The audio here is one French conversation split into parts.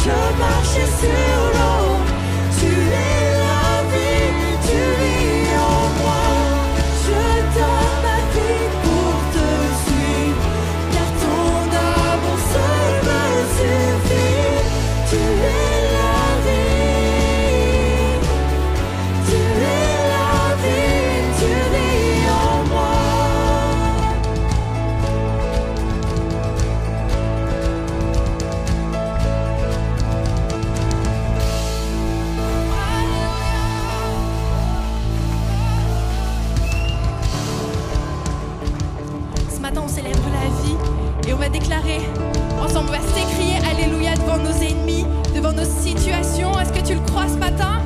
Je marchais sur l'eau, tu es la vie, tu vis en moi. Je donne ma vie pour te suivre, car ton amour seul me suffit. Tu es la vie, tu es la vie, tu vis en moi. Et on va déclarer ensemble, on va s'écrier Alléluia devant nos ennemis, devant nos situations. Est-ce que tu le crois ce matin?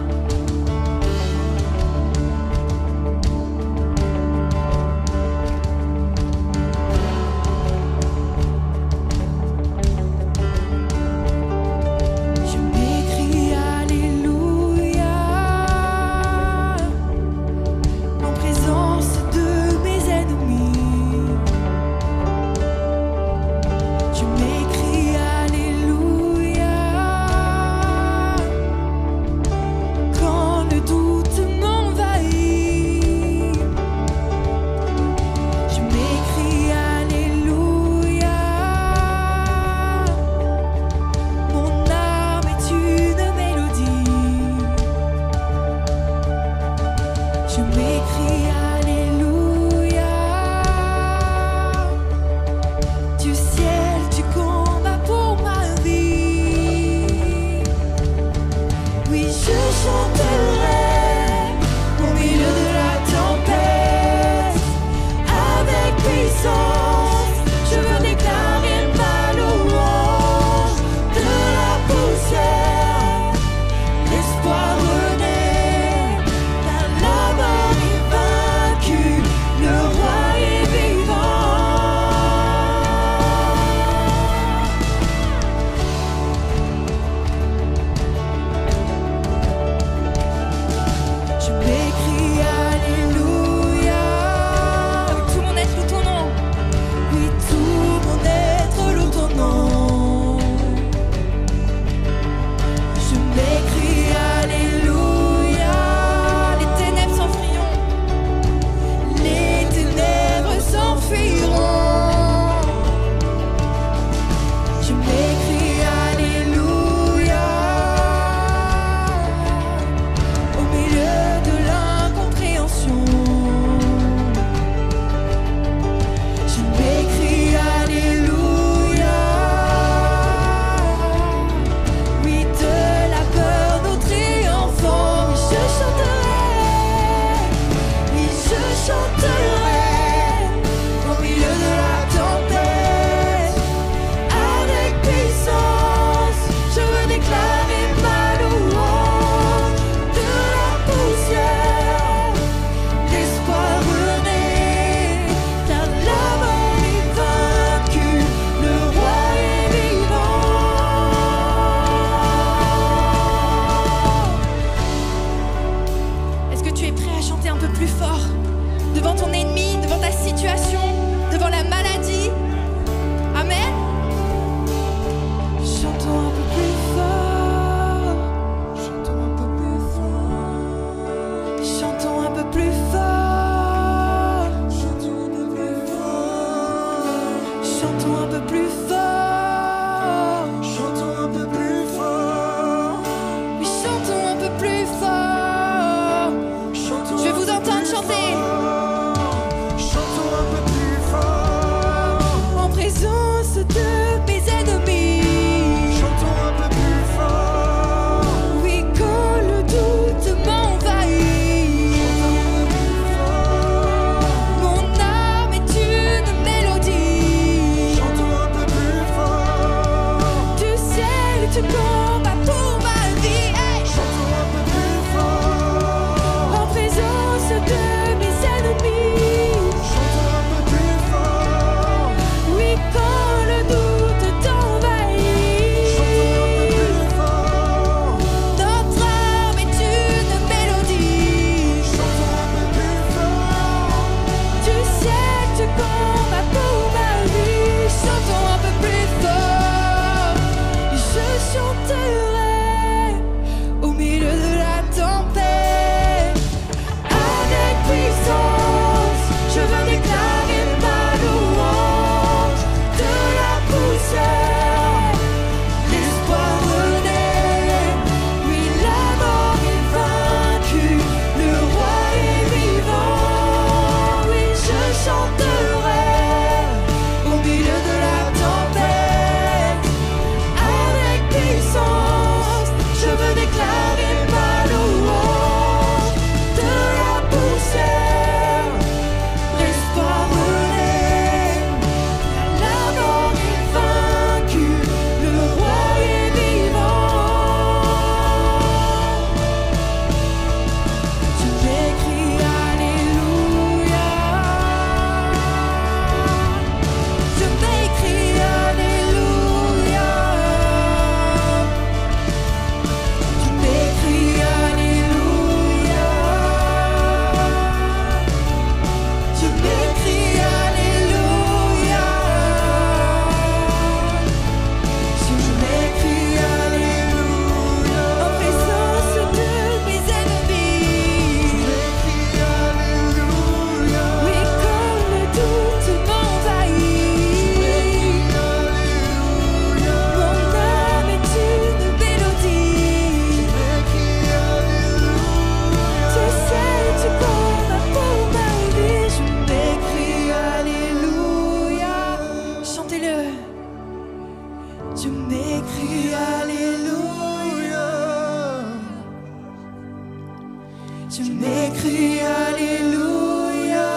Je m'écris Alléluia.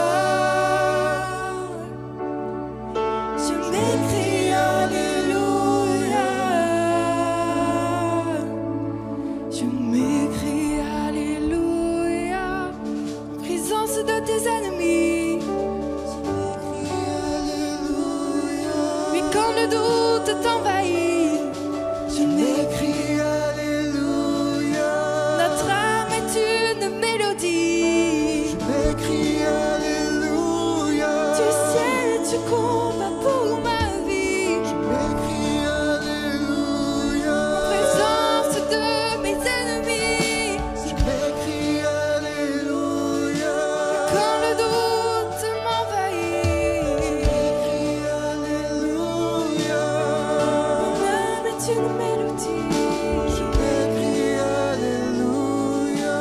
Je m'écris Alléluia. Je m'écris Alléluia. En présence de tes ennemis. Je m'écris Alléluia. Mais quand le doute t'envahit, je m'écris Alléluia. Notre âme est une mélodie. Je m'écris Alléluia. Du ciel tu combats pour ma vie. Je m'écris Alléluia. En présence de mes ennemis. Je m'écris Alléluia. Quand le doute m'envahit. Je m'écris Alléluia. Mon âme est une mélodie. Je m'écris Alléluia.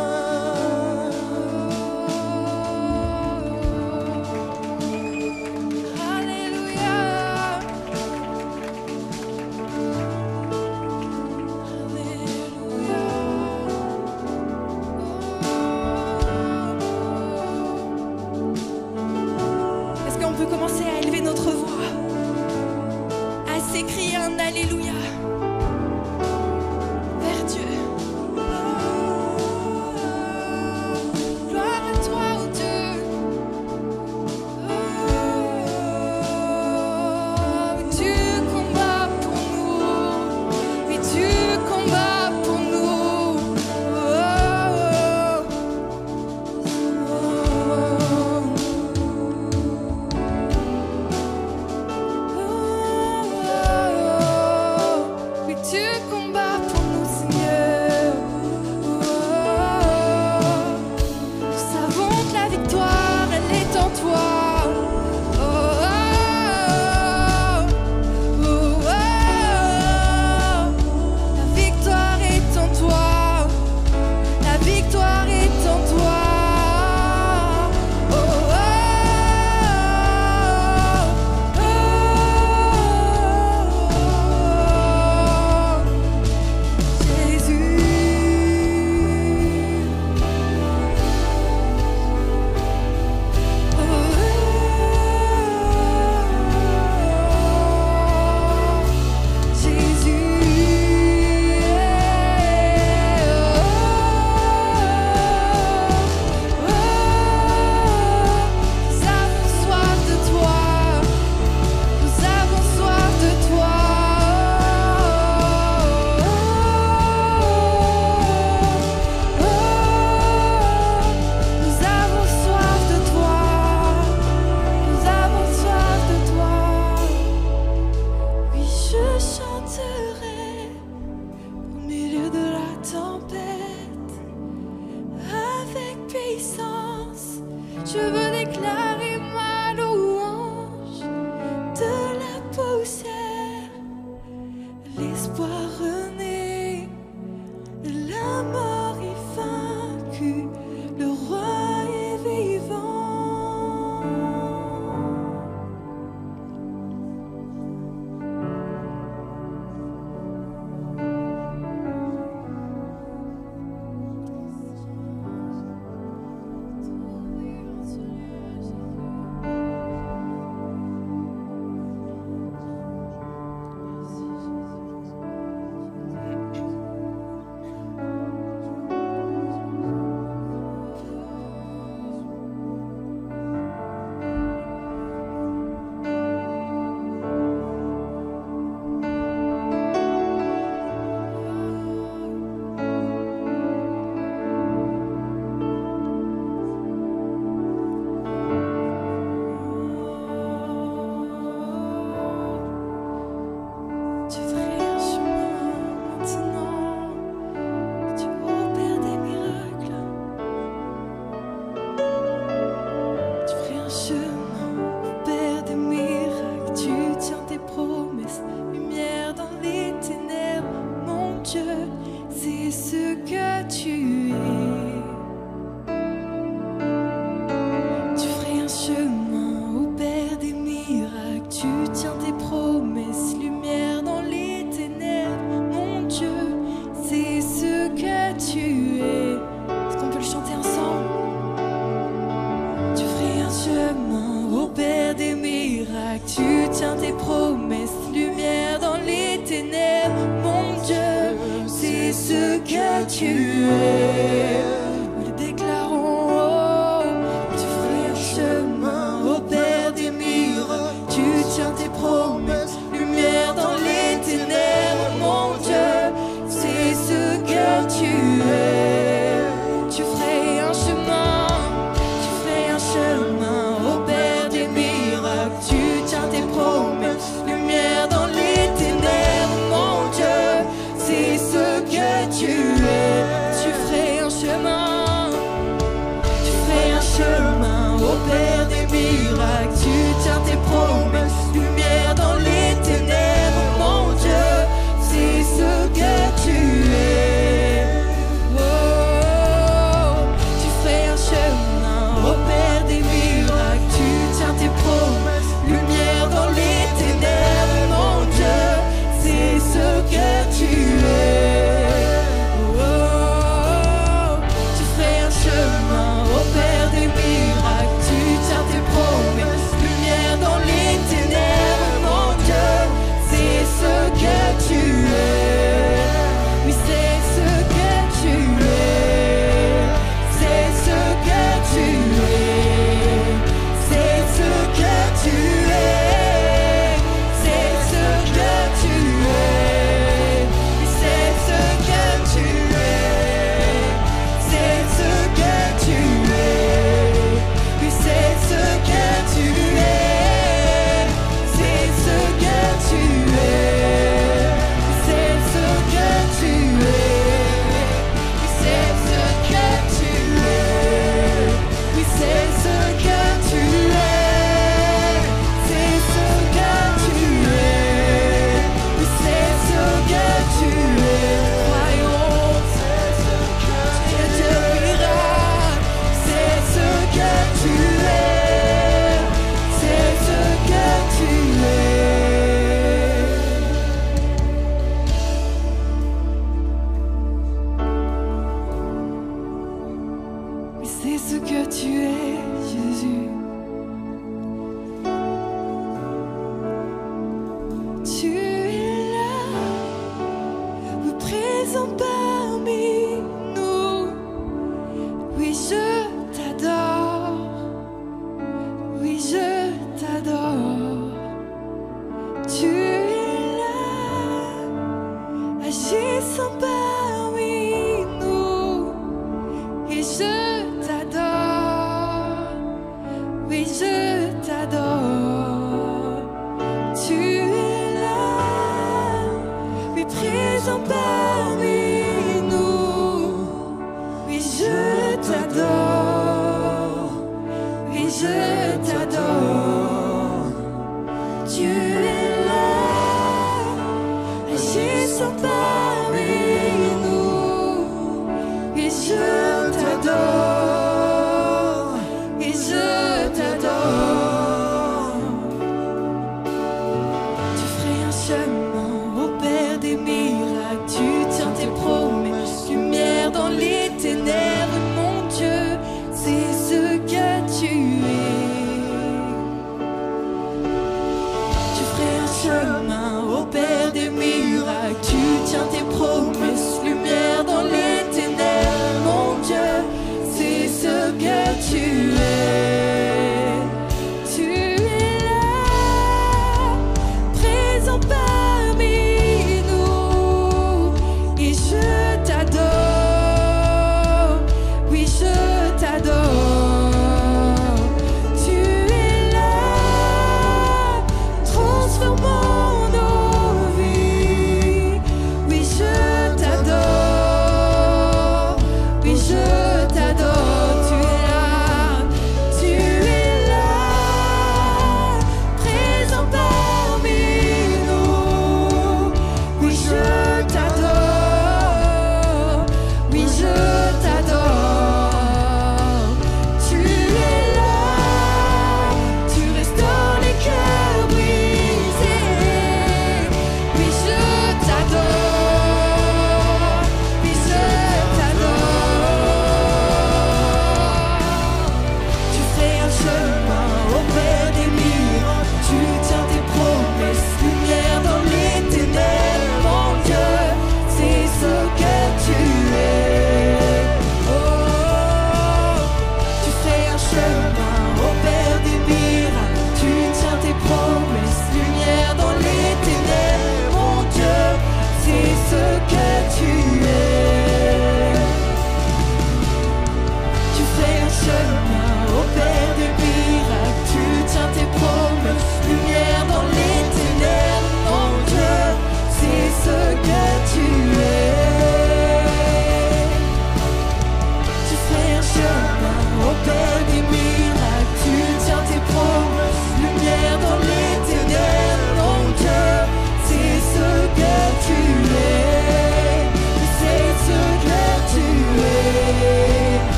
Alléluia. Alléluia. Est-ce qu'on peut commencer à élever notre voix, à s'écrier un Alléluia vers Dieu? Gloire à toi, oh Dieu. Mais tu combats pour nous. Mais tu combats pour nous. Oui, tu combats pour nous, Seigneur. Nous savons que la victoire, elle est en toi. La victoire est en toi. La victoire est en toi. Nous avons soif de toi. Nous avons soif de toi. Nous avons soif de toi. Nous avons soif de toi. Oui, je chanterai au milieu de la tempête avec puissance. Je veux déclarer ma louange de la poussière. L'espoir renaît, la mort est vaincue, le roi est vivant. es. Nous le déclarons, oh, tu ferais un chemin au Père des miracles. Tu tiens tes promesses, lumière dans les ténèbres, mon Dieu, c'est ce que tu es. Tu ferais un chemin au Père des miracles. Tu tiens tes promesses, lumière dans les ténèbres, mon Dieu, c'est ce que tu es. Tu ferais un chemin au Père des miracles. Tu tiens tes promesses, lumière dans les ténèbres, mon Dieu, c'est ce que tu es. Oh, tu ferais un chemin au Père des miracles. Tu tiens tes promesses, lumière dans les ténèbres, mon Dieu, c'est ce que tu es. Oh, tu ferais un chemin au Père des miracles. Tu tiens tes promesses, lumière dans les ténèbres, mon Dieu, c'est ce que tu es. Oui, c'est ce que tu es. C'est ce que tu es. C'est ce que tu es. C'est ce que tu es. Oui, c'est ce que tu es. C'est ce que tu es. Oui, c'est ce que tu es. C'est ce que tu es. C'est ce que tu es. Oui, c'est ce que tu es. Oui, c'est ce que tu es. C'est ce que tu es. Oui, c'est ce que tu es. Croyons, c'est ce que tu es. Dieu miracle, c'est ce que tu es. C'est ce que tu es. Oui, c'est ce que tu es, Jésus. Tu es là, vous présent parmi nous. Oui, je t'adore. Oui, je t'adore. Tu es là, agissant parmi nous. Et je t'adore. Oui, je t'adore. Tu es là, oui, présent parmi nous. Oui, je t'adore. Oui, je t'adore. Tu es là, agissant parmi nous. Oui, je t'adore. Oui, je t'adore. Tu ferais un chemin au Père des miracles. Tu tiens tes promesses, lumière dans les ténèbres, mon Dieu, c'est ce que tu es.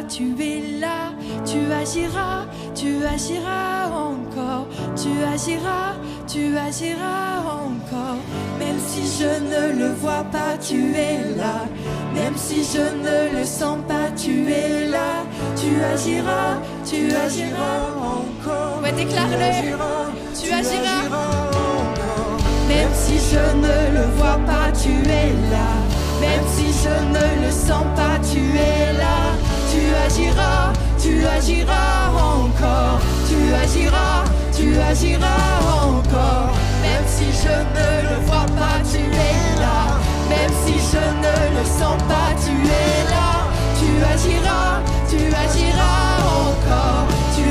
tu es là, tu agiras encore, tu agiras encore. Même si je ne le vois pas, tu es là. Même si je ne le sens pas, tu es là. Tu agiras encore. Ouais, déclare-le. Tu agiras. Même si je ne le vois pas, tu es là. Même si je ne le sens pas, tu es là. Tu agiras encore. Tu agiras encore. Même si je ne le vois pas, tu es là. Même si je ne le sens pas, tu es là. Tu agiras encore. Tu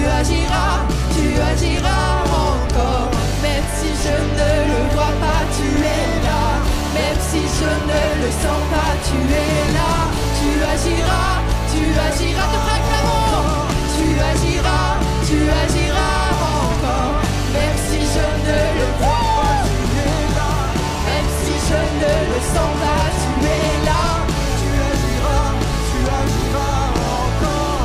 agiras encore. Même si je ne le vois pas, tu es là. Même si je ne le sens pas, tu es là. Tu agiras, te proclamons. Tu agiras encore. Même si je ne le vois pas, tu es là. Même si je ne le sens pas, tu es là. Tu agiras encore.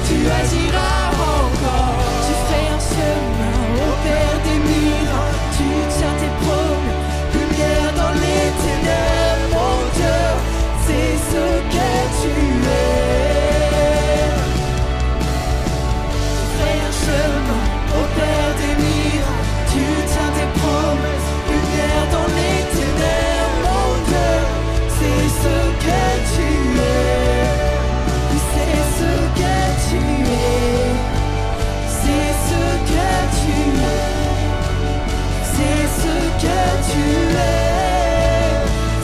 Tu agiras encore. Tu fais un chemin au Père des miracles. Tu tiens tes promesses, lumière dans les ténèbres. Mon Dieu, c'est ce que tu es. Tu fais un chemin au Père des miracles. Tu tiens tes promesses, lumière dans les ténèbres. Mon Dieu, c'est ce que tu es. C'est ce que tu es. C'est ce que tu es. C'est ce que tu es.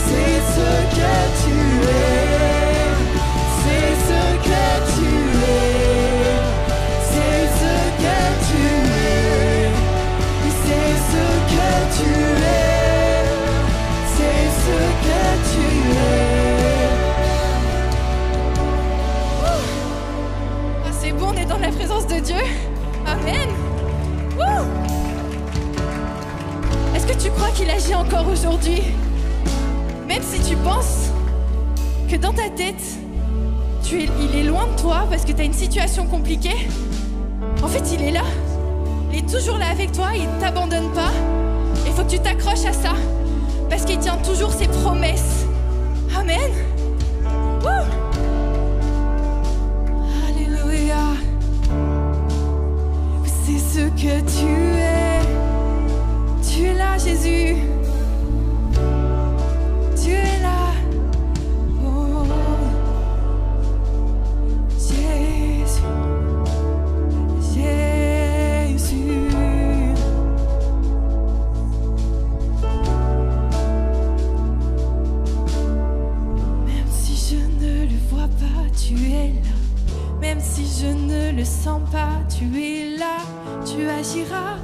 C'est ce que tu es. C'est ce que tu es. C'est ce que tu es. C'est ce que tu es. C'est ce que tu es. Ah, c'est bon, on est dans la présence de Dieu. Amen. Wouh. Est-ce que tu crois qu'il agit encore aujourd'hui? Même si tu penses que dans ta tête, il est loin de toi parce que tu as une situation compliquée, en fait, il est là. Il est toujours là avec toi, il ne t'abandonne pas. Il faut que tu t'accroches à ça parce qu'il tient toujours ses promesses. Amen. Wouh. Alléluia. C'est ce que tu es. Tu es là, Jésus. Tu es là. Oh, Jésus. Jésus. Même si je ne le vois pas, tu es là. Même si je ne le sens pas, tu es là. Tu agiras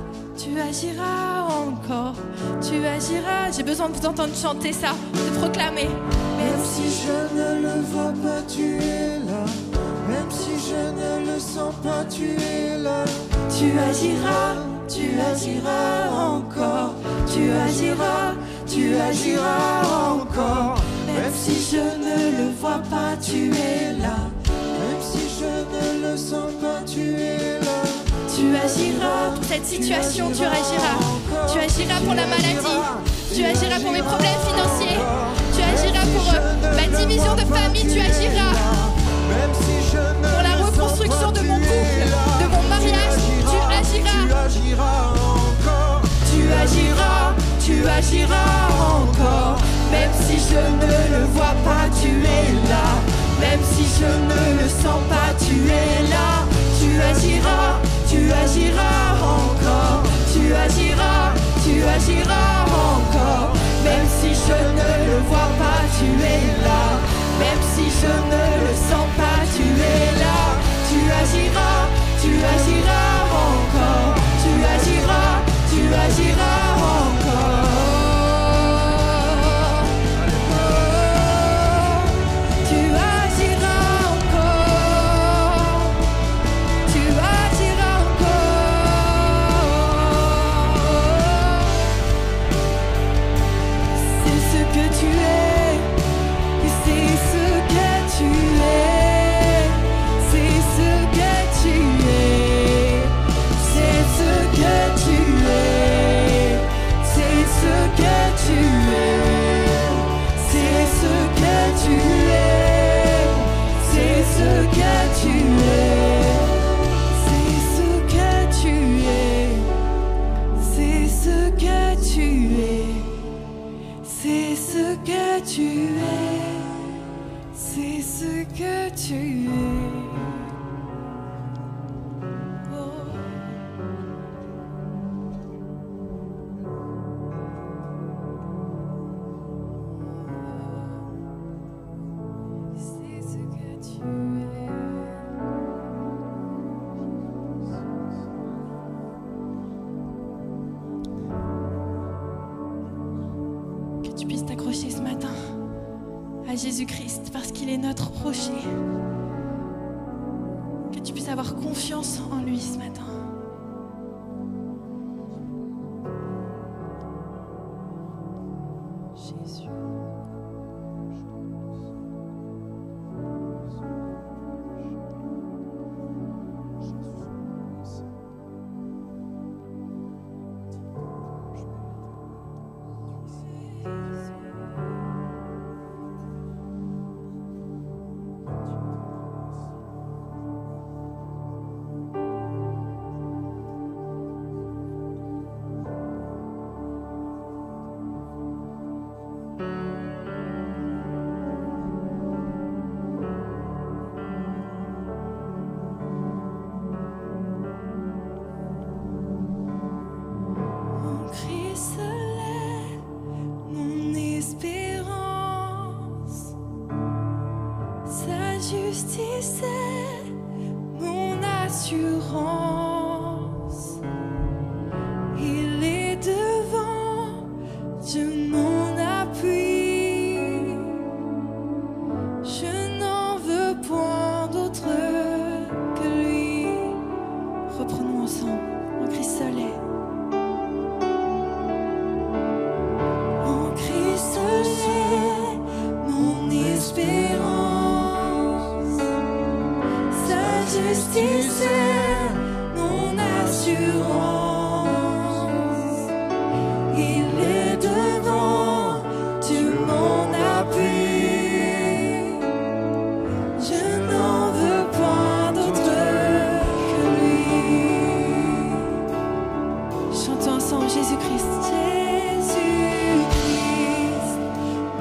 encore. Tu agiras. J'ai besoin de vous entendre chanter ça, de proclamer. Même si je ne le vois pas, tu es là. Même si je ne le sens pas, tu es là. Tu agiras encore. Tu agiras encore. Même si je ne le vois pas, tu es là. Même si je ne le sens pas, tu es là. Tu agiras pour cette situation, tu agiras. Tu agiras pour la maladie. Tu agiras pour mes problèmes financiers. Tu agiras pour ma division de famille, tu agiras. Pour la reconstruction de mon couple, de mon mariage, tu agiras. Tu agiras encore. Même si je ne le vois pas, tu es là. Même si je ne le sens pas, tu es là. Tu agiras encore. Tu agiras encore. Même si je ne le vois pas, tu es là. Même si je ne le sens pas, tu es là. Tu agiras encore. Tu agiras encore. Tu Ce matin à Jésus-Christ parce qu'il est notre rocher. Que tu puisses avoir confiance en lui ce matin. Jésus. Justice est mon assurance. Il est devant, Dieu mon appui. Je n'en veux point d'autre que lui. Reprenons ensemble en Christ seul est. En Christ seul est mon espérance. Justice est mon assurance. Il est devant, Dieu mon appui. Je n'en veux point d'autre que lui. Chantons ensemble Jésus-Christ. Jésus-Christ,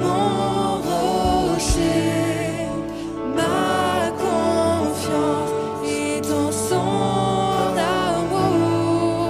mon rocher, ma confiance. Son amour,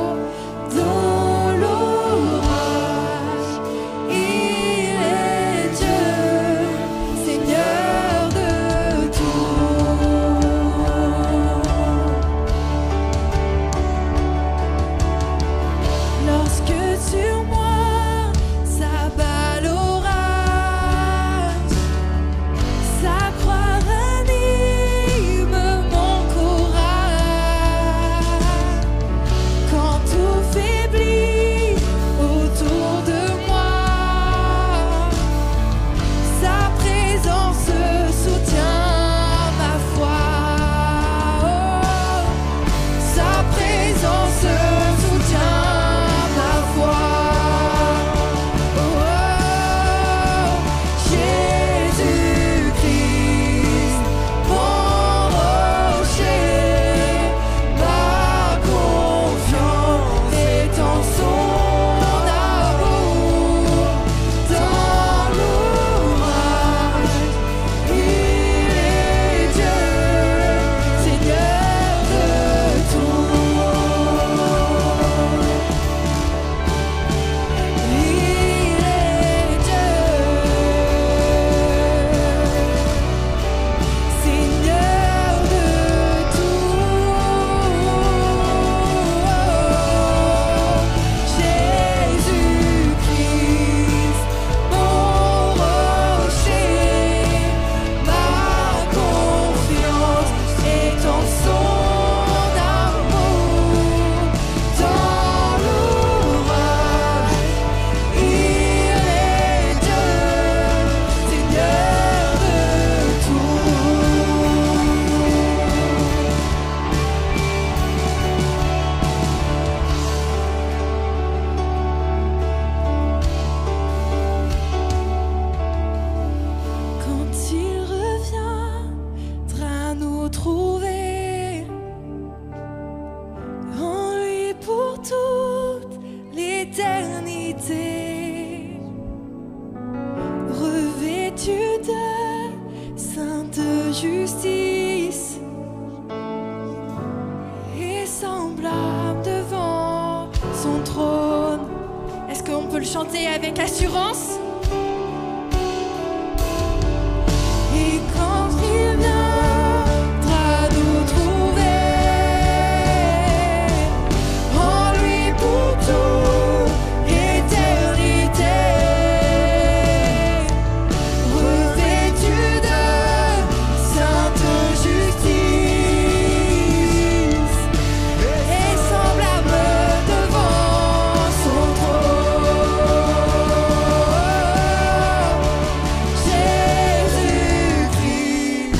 trouver en lui pour toute l'éternité, revêtu de sainte justice et semblable devant son trône. Est-ce qu'on peut le chanter avec assurance? Et quand il viendra nous trouver en lui pour toute éternité, revêtu de sainte justice et semblable devant son trône, Jésus-Christ,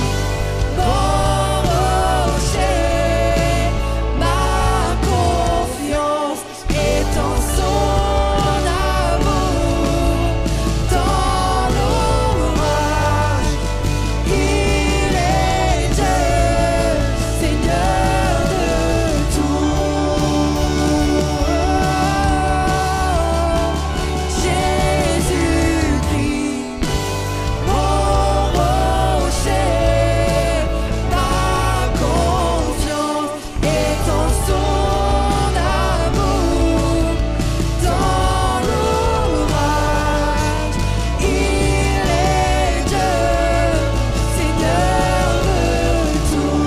mon rocher, ma confiance est en son amour. Dans l'orage, il est Dieu, Seigneur de tout. Jésus-Christ, mon rocher, ma confiance est en son amour. Dans l'orage, il est Dieu, Seigneur de tout.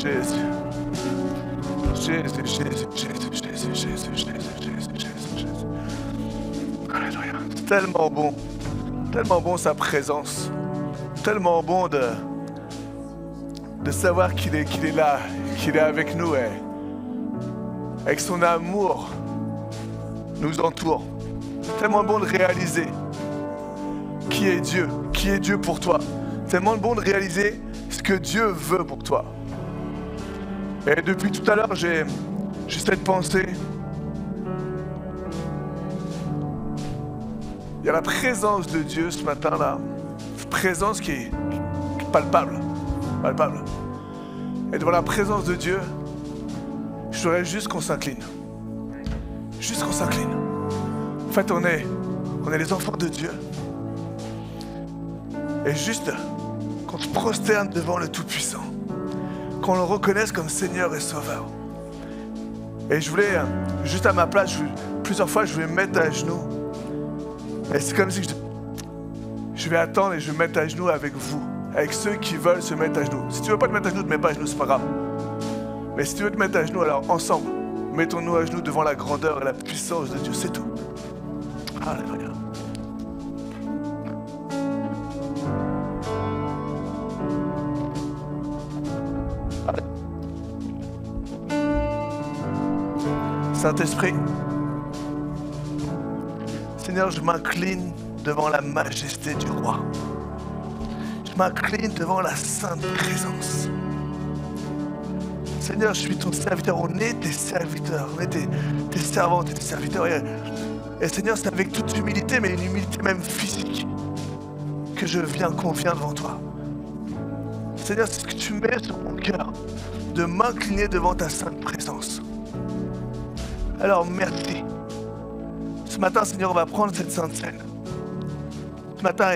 Jésus. Jésus, Jésus, Jésus, Jésus, Jésus, Jésus, Jésus, Jésus, Jésus. Alléluia. C'est tellement bon sa présence. Tellement bon de savoir qu'il est là, qu'il est avec nous et avec son amour nous entoure. C'est tellement bon de réaliser qui est Dieu pour toi. C'est tellement bon de réaliser ce que Dieu veut pour toi. Et depuis tout à l'heure, j'ai cette pensée. Il y a la présence de Dieu ce matin-là. Cette présence qui est palpable. Palpable. Et devant la présence de Dieu, je voudrais juste qu'on s'incline. Juste qu'on s'incline. En fait, on est les enfants de Dieu. Et juste qu'on se prosterne devant le Tout-Puissant. Qu'on le reconnaisse comme Seigneur et Sauveur. Et je voulais, juste à ma place, plusieurs fois, je voulais me mettre à genoux. Et c'est comme si je vais attendre et je vais me mettre à genoux avec vous, avec ceux qui veulent se mettre à genoux. Si tu veux pas te mettre à genoux, ne te mets pas à genoux, c'est pas grave. Mais si tu veux te mettre à genoux, alors ensemble, mettons-nous à genoux devant la grandeur et la puissance de Dieu, c'est tout. Alléluia. Saint-Esprit, Seigneur, je m'incline devant la majesté du Roi. Je m'incline devant la sainte présence. Seigneur, je suis ton serviteur, on est tes serviteurs, on est tes servantes et tes serviteurs. Et Seigneur, c'est avec toute humilité, mais une humilité même physique, que qu'on vient devant toi. Seigneur, c'est ce que tu mets sur mon cœur, de m'incliner devant ta sainte présence. Alors merci. Ce matin, Seigneur, on va prendre cette sainte scène. Ce matin,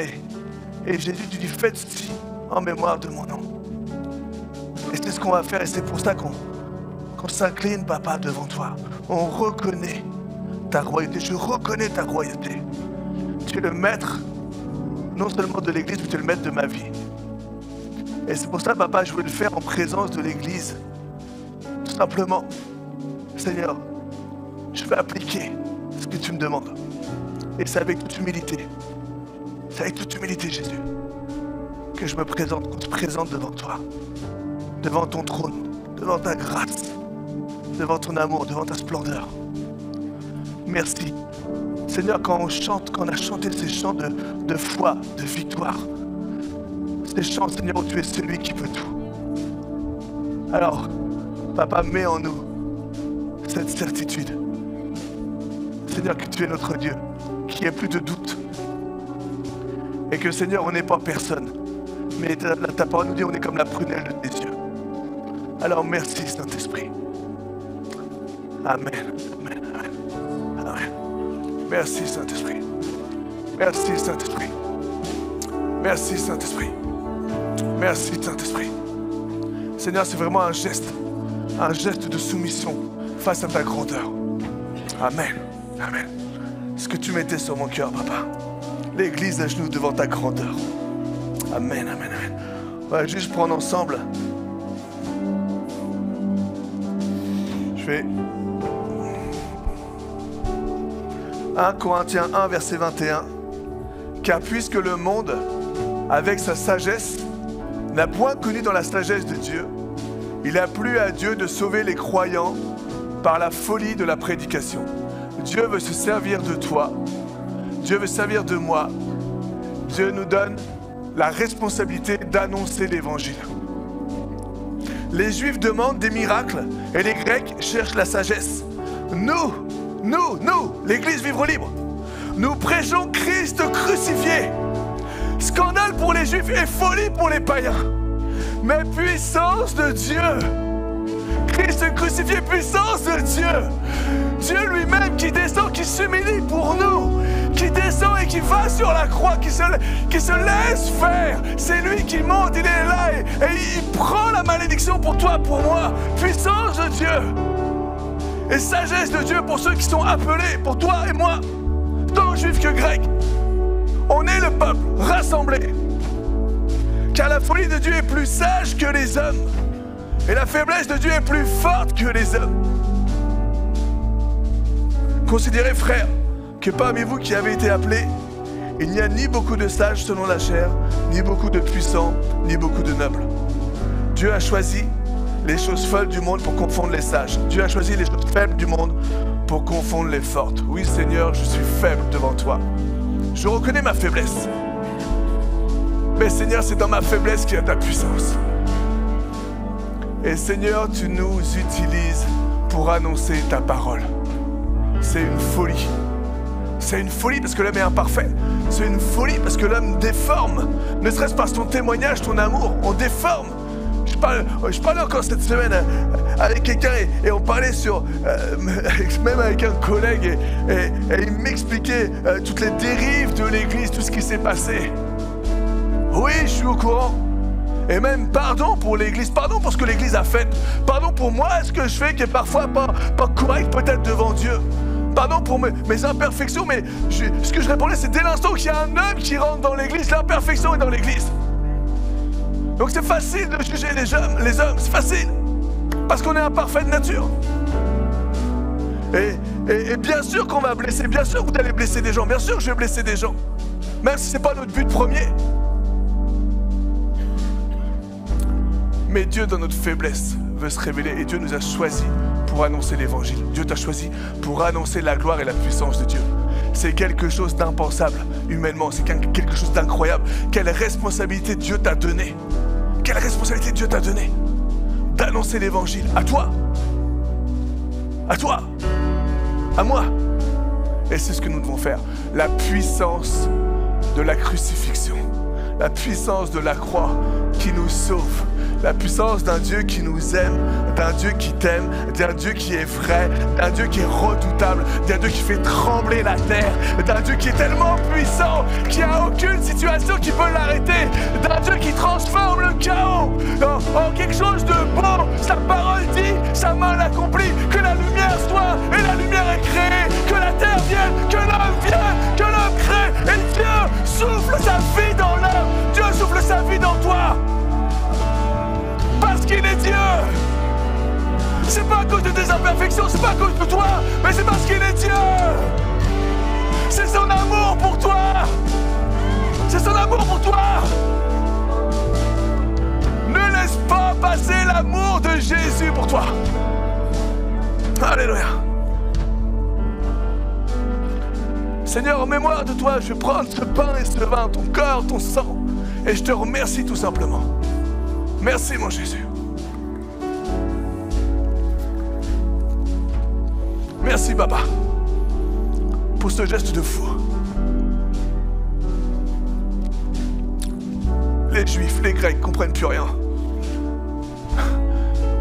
et Jésus, tu dis, faites ceci en mémoire de mon nom. Et c'est ce qu'on va faire, et c'est pour ça qu'on s'incline, Papa, devant toi. On reconnaît ta royauté. Je reconnais ta royauté. Tu es le maître, non seulement de l'Église, mais tu es le maître de ma vie. Et c'est pour ça, Papa, je veux le faire en présence de l'Église. Tout simplement, Seigneur, je vais appliquer ce que tu me demandes. Et c'est avec toute humilité. C'est avec toute humilité, Jésus, que je me présente, qu'on se présente devant toi. Devant ton trône, devant ta grâce, devant ton amour, devant ta splendeur. Merci, Seigneur, quand on a chanté ces chants de foi, de victoire, ces chants, Seigneur, où tu es celui qui peut tout. Alors, Papa, mets en nous cette certitude. Seigneur, que tu es notre Dieu, qu'il n'y ait plus de doute. Et que, Seigneur, on n'est pas personne. Mais ta parole nous dit, on est comme la prunelle de tes yeux. Alors, merci, Saint-Esprit. Amen. Amen. Amen. Amen. Merci, Saint-Esprit. Merci, Saint-Esprit. Merci, Saint-Esprit. Merci, Saint-Esprit. Seigneur, c'est vraiment un geste de soumission face à ta grandeur. Amen. Amen. Ce que tu mettais sur mon cœur, Papa. L'Église à genoux devant ta grandeur. Amen, amen, amen. On va juste prendre ensemble. Je vais 1 Corinthiens 1, verset 21. Car puisque le monde, avec sa sagesse, n'a point connu dans la sagesse de Dieu, il a plu à Dieu de sauver les croyants par la folie de la prédication. Dieu veut se servir de toi. Dieu veut servir de moi. Dieu nous donne la responsabilité d'annoncer l'évangile. Les Juifs demandent des miracles et les Grecs cherchent la sagesse. Nous, l'Église Vivre Libre, nous prêchons Christ crucifié. Scandale pour les Juifs et folie pour les païens. Mais puissance de Dieu. Christ crucifié, puissance de Dieu. Dieu lui-même qui descend, qui s'humilie pour nous, qui descend et qui va sur la croix, qui se laisse faire. C'est lui qui monte, il est là et il prend la malédiction pour toi, pour moi. Puissance de Dieu. Et sagesse de Dieu pour ceux qui sont appelés, pour toi et moi, tant juifs que grecs. On est le peuple rassemblé. Car la folie de Dieu est plus sage que les hommes. Et la faiblesse de Dieu est plus forte que les hommes. Considérez, frères, que parmi vous qui avez été appelés, il n'y a ni beaucoup de sages selon la chair, ni beaucoup de puissants, ni beaucoup de nobles. Dieu a choisi les choses folles du monde pour confondre les sages. Dieu a choisi les choses faibles du monde pour confondre les fortes. Oui, Seigneur, je suis faible devant toi. Je reconnais ma faiblesse. Mais Seigneur, c'est dans ma faiblesse qu'il y a ta puissance. Et Seigneur, tu nous utilises pour annoncer ta parole. C'est une folie. C'est une folie parce que l'homme est imparfait. C'est une folie parce que l'homme déforme. Ne serait-ce par ton témoignage, ton amour, on déforme. Je parlais encore cette semaine avec quelqu'un et on parlait même avec un collègue et il m'expliquait toutes les dérives de l'Église, tout ce qui s'est passé. Oui, je suis au courant. Et même pardon pour l'Église, pardon pour ce que l'Église a fait, pardon pour moi, ce que je fais qui est parfois pas correct peut-être devant Dieu. Pardon pour mes imperfections, mais ce que je répondais, c'est dès l'instant qu'il y a un homme qui rentre dans l'Église, l'imperfection est dans l'Église. Donc c'est facile de juger les hommes, c'est facile, parce qu'on est imparfait de nature. Et bien sûr qu'on va blesser, bien sûr que vous allez blesser des gens, bien sûr que je vais blesser des gens, même si ce n'est pas notre but premier. Mais Dieu, dans notre faiblesse, veut se révéler et Dieu nous a choisis pour annoncer l'évangile. Dieu t'a choisi pour annoncer la gloire et la puissance de Dieu. C'est quelque chose d'impensable humainement, c'est quelque chose d'incroyable. Quelle responsabilité Dieu t'a donnée. Quelle responsabilité Dieu t'a donnée d'annoncer l'évangile à toi, à moi. Et c'est ce que nous devons faire. La puissance de la crucifixion, la puissance de la croix qui nous sauve, la puissance d'un Dieu qui nous aime, d'un Dieu qui t'aime, d'un Dieu qui est vrai, d'un Dieu qui est redoutable, d'un Dieu qui fait trembler la terre, d'un Dieu qui est tellement puissant qu'il n'y a aucune situation qui peut l'arrêter, d'un Dieu qui transforme le chaos en quelque chose de beau. Sa parole dit, sa main l'accomplit, que la lumière soit et la lumière est créée, que la terre vienne, que l'homme vienne, que l'homme crée, et Dieu souffle sa vie dans l'homme, Dieu souffle sa vie dans toi. Parce qu'il est Dieu. C'est pas à cause de tes imperfections, c'est pas à cause de toi, mais c'est parce qu'il est Dieu. C'est son amour pour toi. C'est son amour pour toi. Ne laisse pas passer l'amour de Jésus pour toi. Alléluia. Seigneur, en mémoire de toi, je vais prendre ce pain et ce vin, ton corps, ton sang, et je te remercie tout simplement. Merci mon Jésus. Merci Papa pour ce geste de fou. Les Juifs, les Grecs comprennent plus rien.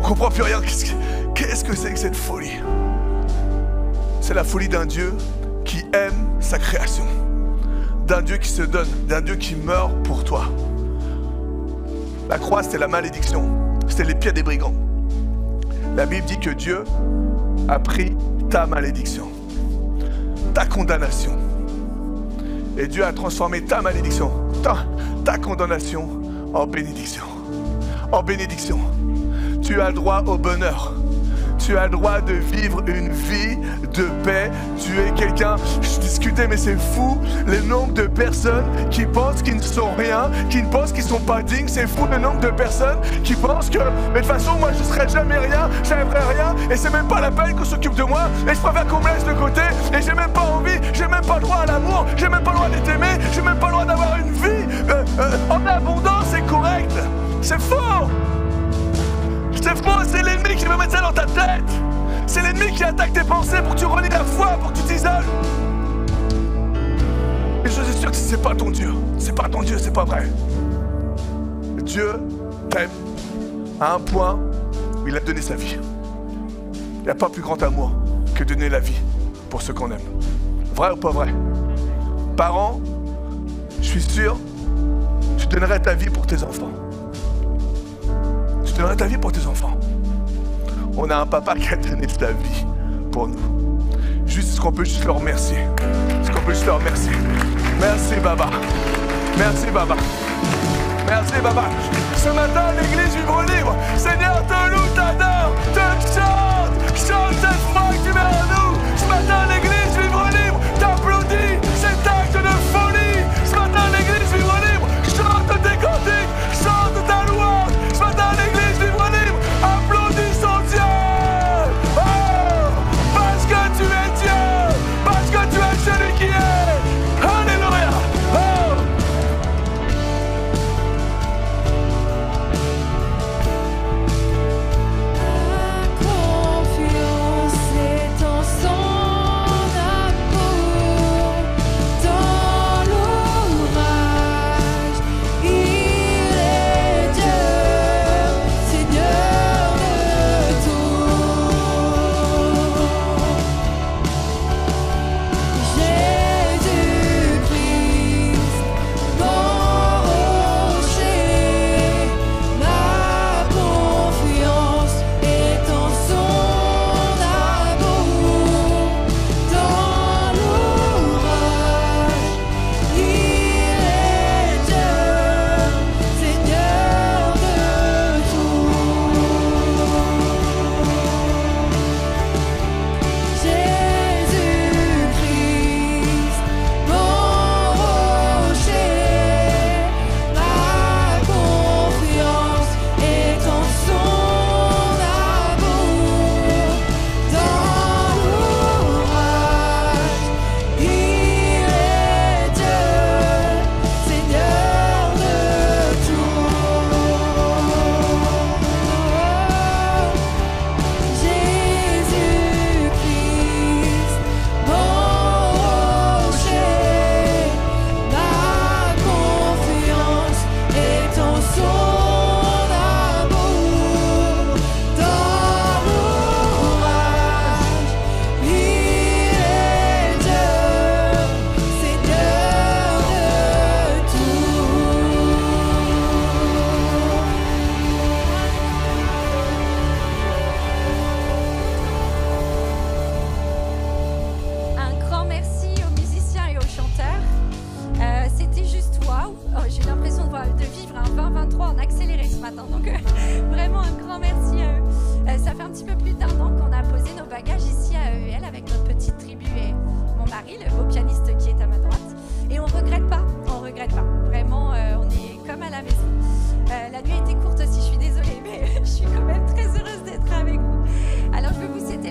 On comprend plus rien. Qu'est-ce que c'est que cette folie? C'est la folie d'un Dieu qui aime sa création, d'un Dieu qui se donne, d'un Dieu qui meurt pour toi. La croix, c'était la malédiction, c'était les pieds des brigands. La Bible dit que Dieu a pris ta malédiction, ta condamnation. Et Dieu a transformé ta malédiction, ta condamnation en bénédiction. En bénédiction. Tu as le droit au bonheur. Tu as le droit de vivre une vie de paix. Tu es quelqu'un, je discutais mais c'est fou, le nombre de personnes qui pensent qu'ils ne sont rien, qui ne pensent qu'ils ne sont pas dignes. C'est fou le nombre de personnes qui pensent que mais de toute façon moi je ne serai jamais rien, j'arriverai rien et c'est même pas la peine qu'on s'occupe de moi et je préfère qu'on me laisse de côté et j'ai même pas envie, j'ai même pas le droit à l'amour, j'ai même pas le droit d'être aimé, j'ai même pas le droit d'avoir une vie en abondance. C'est correct, c'est faux. C'est faux, c'est l'ennemi qui veut mettre ça dans ta tête. C'est l'ennemi qui attaque tes pensées pour que tu renies la foi, pour que tu t'isoles. Et je suis sûr que c'est pas ton Dieu. C'est pas ton Dieu, c'est pas vrai. Dieu t'aime à un point où il a donné sa vie. Il n'y a pas plus grand amour que donner la vie pour ceux qu'on aime. Vrai ou pas vrai? Parents, je suis sûr, tu donnerais ta vie pour tes enfants. Tu donnerais ta vie pour tes enfants. On a un papa qui a donné sa vie pour nous. Est-ce qu'on peut juste le remercier? Est-ce qu'on peut juste le remercier? Merci Baba. Merci Baba. Merci Baba. Ce matin, l'église Vivre Libre, Seigneur, te loue, t'adore, te chante cette foi que tu mets en nous. Ce matin, l'église Vivre Libre t'applaudit cet acte de folie. Ce matin, l'église Vivre Libre chante tes cantiques, chante ta louange. Ce matin, l'église Vivre Libre applaudit son Dieu. Oh, parce que tu es Dieu, parce que tu es celui qui est. Alléluia. Oh.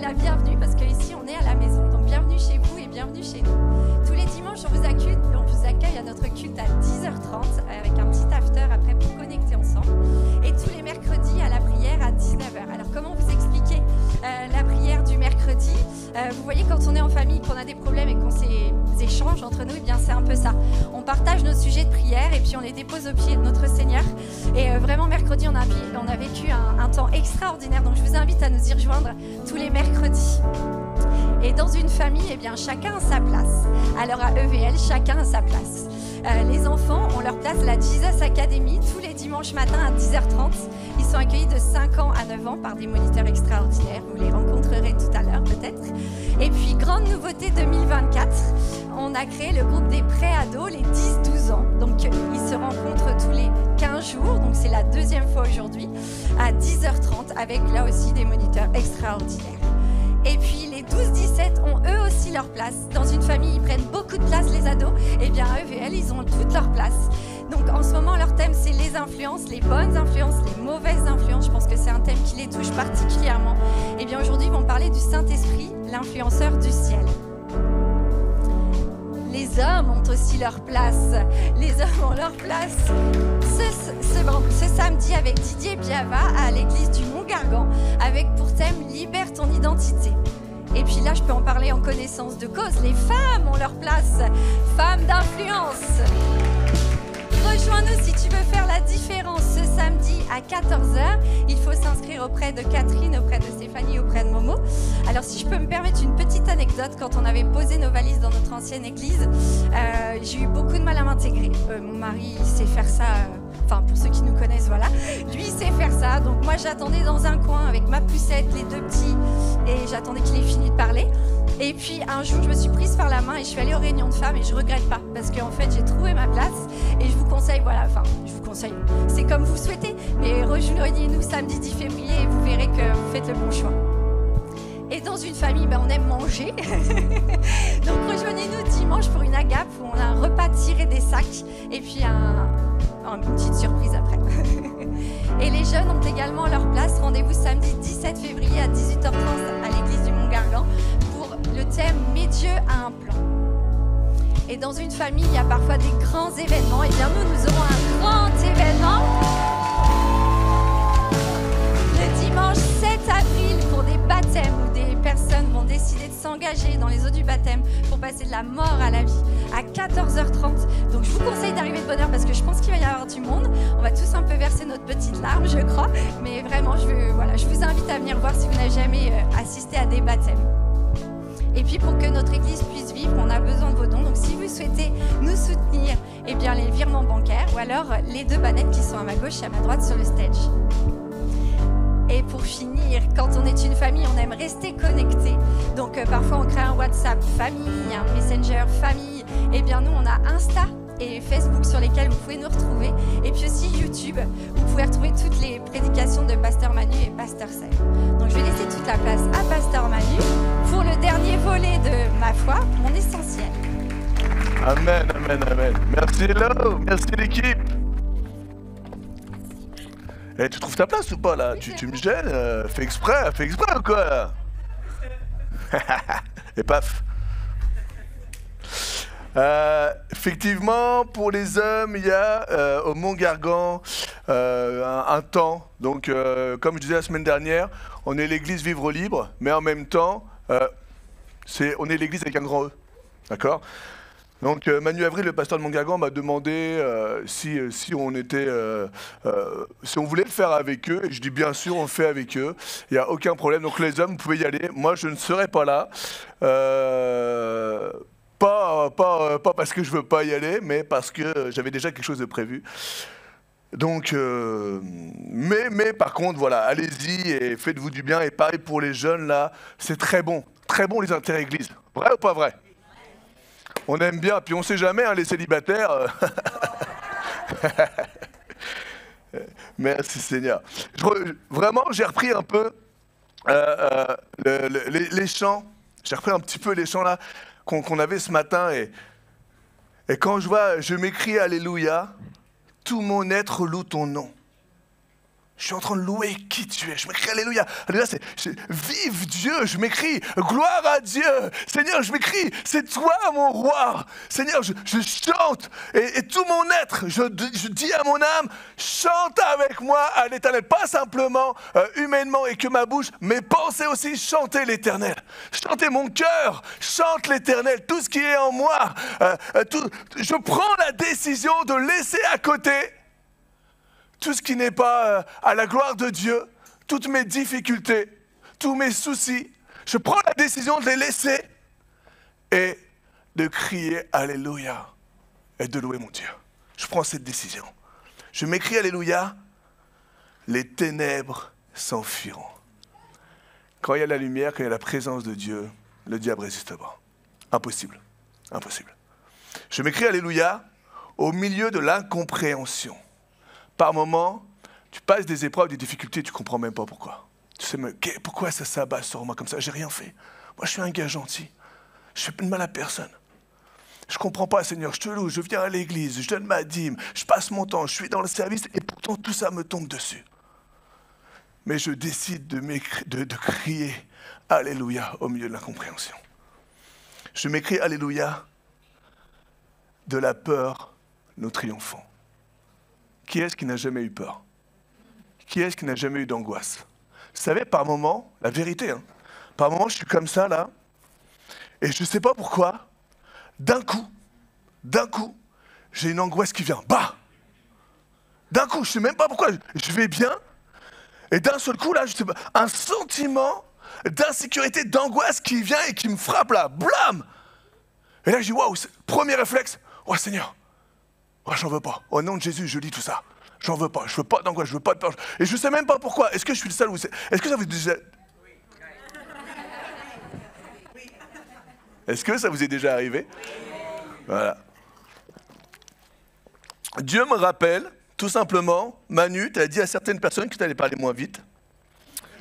La bienvenue parce que ici on est à la maison, donc bienvenue chez vous et bienvenue chez nous. Tous les dimanches a des problèmes et qu'on s'échange entre nous, eh bien c'est un peu ça. On partage nos sujets de prière et puis on les dépose au pied de notre Seigneur. Et vraiment, mercredi, on a vécu un temps extraordinaire. Donc je vous invite à nous y rejoindre tous les mercredis. Et dans une famille, eh bien, chacun a sa place. Alors à EVL, chacun a sa place. Les enfants ont leur place à la Jesus Academy tous les dimanches matins à 10h30. Ils sont accueillis de 5 ans à 9 ans par des moniteurs extraordinaires. Vous les rencontrerez tout à l'heure peut-être. Et puis, grande nouveauté 2024, on a créé le groupe des pré-ados, les 10-12 ans. Donc, ils se rencontrent tous les 15 jours. Donc, c'est la deuxième fois aujourd'hui à 10h30 avec là aussi des moniteurs extraordinaires. Et puis les 12-17 ont eux aussi leur place. Dans une famille, ils prennent beaucoup de place, les ados. Et bien à EVL, ils ont toute leur place. Donc en ce moment, leur thème, c'est les influences, les bonnes influences, les mauvaises influences. Je pense que c'est un thème qui les touche particulièrement. Et bien aujourd'hui, ils vont parler du Saint-Esprit, l'influenceur du ciel. Les hommes ont aussi leur place. Les hommes ont leur place. Ce samedi avec Didier Biava à l'église du Mont-Gargan, avec pour thème « Libère ton identité ». Et puis là, je peux en parler en connaissance de cause. Les femmes ont leur place. Femmes d'influence. Rejoins-nous si tu veux faire la différence ce samedi à 14h. Il faut s'inscrire auprès de Catherine, auprès de Stéphanie, auprès de Momo. Alors si je peux me permettre une petite anecdote, quand on avait posé nos valises dans notre ancienne église, j'ai eu beaucoup de mal à m'intégrer. Mon mari il sait faire ça, enfin pour ceux qui nous connaissent, voilà. Lui il sait faire ça, donc moi j'attendais dans un coin avec ma poussette, les deux petits, et j'attendais qu'il ait fini de parler. Et puis un jour, je me suis prise par la main et je suis allée aux réunions de femmes et je regrette pas parce qu'en fait, j'ai trouvé ma place et je vous conseille, voilà, enfin, je vous conseille, c'est comme vous souhaitez, mais rejoignez-nous samedi 10 février et vous verrez que vous faites le bon choix. Et dans une famille, on aime manger. Donc rejoignez-nous dimanche pour une agape où on a un repas tiré des sacs et puis une petite surprise après. Et les jeunes ont également leur place. Rendez-vous samedi 17 février à 18h30 à l'église du Mont-Gargan pour le thème « Mais Dieu a un plan ». Et dans une famille, il y a parfois des grands événements. Et bien nous aurons un grand événement le dimanche 7 avril pour des baptêmes où des personnes vont décider de s'engager dans les eaux du baptême pour passer de la mort à la vie à 14h30. Donc je vous conseille d'arriver de bonne heure parce que je pense qu'il va y avoir du monde. On va tous un peu verser notre petite larme, je crois. Mais vraiment, je vous invite à venir voir si vous n'avez jamais assisté à des baptêmes. Et puis pour que notre église puisse vivre, on a besoin de vos dons. Donc si vous souhaitez nous soutenir, eh bien les virements bancaires ou alors les deux bannettes qui sont à ma gauche et à ma droite sur le stage. Et pour finir, quand on est une famille, on aime rester connecté. Donc parfois on crée un WhatsApp famille, un Messenger famille. Et bien nous on a Insta et Facebook sur lesquels vous pouvez nous retrouver. Et puis aussi YouTube, vous pouvez retrouver toutes les prédications de Pasteur Manu et Pasteur Seb. Donc je vais laisser toute la place à Pasteur Manu pour le dernier volet de ma foi, mon essentiel. Amen, amen, amen. Merci Hello, merci l'équipe. Eh, tu trouves ta place ou pas là? Tu me gênes? Fais exprès ou quoi là? Et paf. Effectivement, pour les hommes, il y a au Mont-Gargan un temps. Donc, comme je disais la semaine dernière, on est l'église Vivre Libre, mais en même temps, on est l'église avec un grand E. D'accord? Donc, Manu Avril, le pasteur de Mont-Gargan, m'a demandé si on voulait le faire avec eux. Et je dis bien sûr, on le fait avec eux. Il n'y a aucun problème. Donc, les hommes, vous pouvez y aller. Moi, je ne serai pas là. Pas parce que je veux pas y aller, mais parce que j'avais déjà quelque chose de prévu. Donc, mais par contre, voilà, allez-y et faites-vous du bien. Et pareil pour les jeunes, là, c'est très bon les inter-églises. Vrai ou pas vrai? On aime bien, puis on sait jamais, hein, les célibataires. Merci Seigneur. Vraiment, j'ai repris un peu les chants. J'ai repris un petit peu les chants là qu'on avait ce matin. Et quand je vois, je m'écris Alléluia, tout mon être loue ton nom. Je suis en train de louer qui tu es. Je m'écris Alléluia. Alléluia, vive Dieu. Je m'écris gloire à Dieu. Seigneur, je m'écris, c'est toi mon roi. Seigneur, je chante. Et tout mon être, je dis à mon âme, chante avec moi à l'Éternel. Pas simplement humainement et que ma bouche, mais pensez aussi chanter l'Éternel. Chantez mon cœur, chante l'Éternel. Tout ce qui est en moi. Je prends la décision de laisser à côté tout ce qui n'est pas à la gloire de Dieu, toutes mes difficultés, tous mes soucis. Je prends la décision de les laisser et de crier Alléluia et de louer mon Dieu. Je prends cette décision. Je m'écris Alléluia, les ténèbres s'enfuiront. Quand il y a la lumière, quand il y a la présence de Dieu, le diable résiste pas. Impossible. Impossible. Je m'écris Alléluia au milieu de l'incompréhension. Par moments, tu passes des épreuves, des difficultés, tu ne comprends même pas pourquoi. Tu sais, mais pourquoi ça s'abat sur moi comme ça? J'ai rien fait. Moi, je suis un gars gentil. Je fais pas de mal à personne. Je ne comprends pas, Seigneur. Je te loue, je viens à l'église, je donne ma dîme, je passe mon temps, je suis dans le service et pourtant tout ça me tombe dessus. Mais je décide de crier Alléluia au milieu de l'incompréhension. Je m'écris Alléluia, de la peur, nous triomphons. Qui est-ce qui n'a jamais eu peur? Qui est-ce qui n'a jamais eu d'angoisse? Vous savez, par moments, la vérité, par moments, je suis comme ça, là, et je ne sais pas pourquoi, d'un coup, j'ai une angoisse qui vient. Bah! D'un coup, je ne sais même pas pourquoi, je vais bien, et d'un seul coup, là, je sais pas, un sentiment d'insécurité, d'angoisse qui vient et qui me frappe, là, blam! Et là, je dis, waouh, premier réflexe, oh Seigneur, oh, j'en veux pas. Au nom de Jésus, je lis tout ça. J'en veux pas. Je veux pas d'angoisse, je veux pas de peur. Et je sais même pas pourquoi. Est-ce que je suis le seul ou est-ce que ça vous est déjà... Est-ce que ça vous est déjà arrivé? Voilà. Dieu me rappelle, tout simplement, Manu, tu as dit à certaines personnes que tu allais parler moins vite.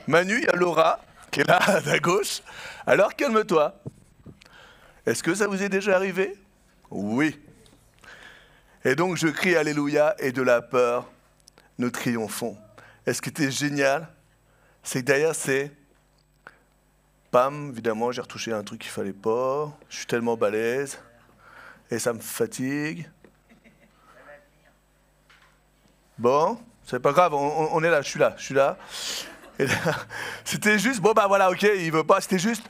Manu, il y a Laura, qui est là, à ta gauche. Alors, calme-toi. Est-ce que ça vous est déjà arrivé? Oui. Et donc, je crie Alléluia et de la peur, nous triomphons. Et ce qui était génial, c'est que derrière, c'est... Pam, évidemment, j'ai retouché un truc qu'il ne fallait pas. Je suis tellement balèze. Et ça me fatigue. Bon, c'est pas grave, on est là, je suis là. Et là, c'était juste, bon bah voilà, ok, il veut pas, c'était juste...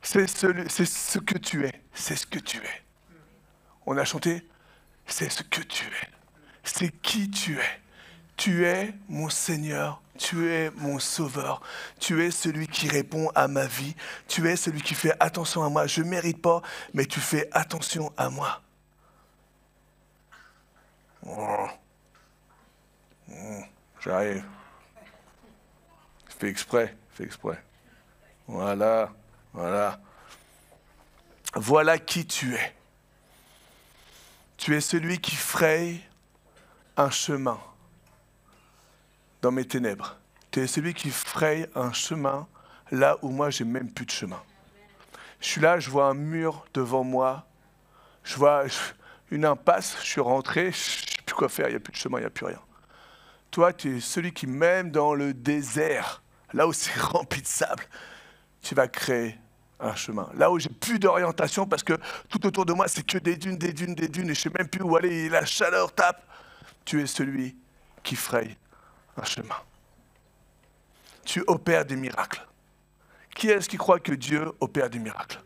C'est ce que tu es, c'est ce que tu es. On a chanté... C'est ce que tu es. C'est qui tu es. Tu es mon Seigneur. Tu es mon Sauveur. Tu es celui qui répond à ma vie. Tu es celui qui fait attention à moi. Je ne mérite pas, mais tu fais attention à moi. J'arrive. Fais exprès. Voilà. Voilà qui tu es. Tu es celui qui fraye un chemin dans mes ténèbres. Tu es celui qui fraye un chemin là où moi, j'ai même plus de chemin. Je suis là, je vois un mur devant moi. Je vois une impasse, je suis rentré, je ne sais plus quoi faire, il n'y a plus de chemin, il n'y a plus rien. Toi, tu es celui qui, même dans le désert, là où c'est rempli de sable, tu vas créer un chemin. Là où j'ai plus d'orientation parce que tout autour de moi, c'est que des dunes, et je ne sais même plus où aller, et la chaleur tape. Tu es celui qui fraye un chemin. Tu opères des miracles. Qui est-ce qui croit que Dieu opère des miracles?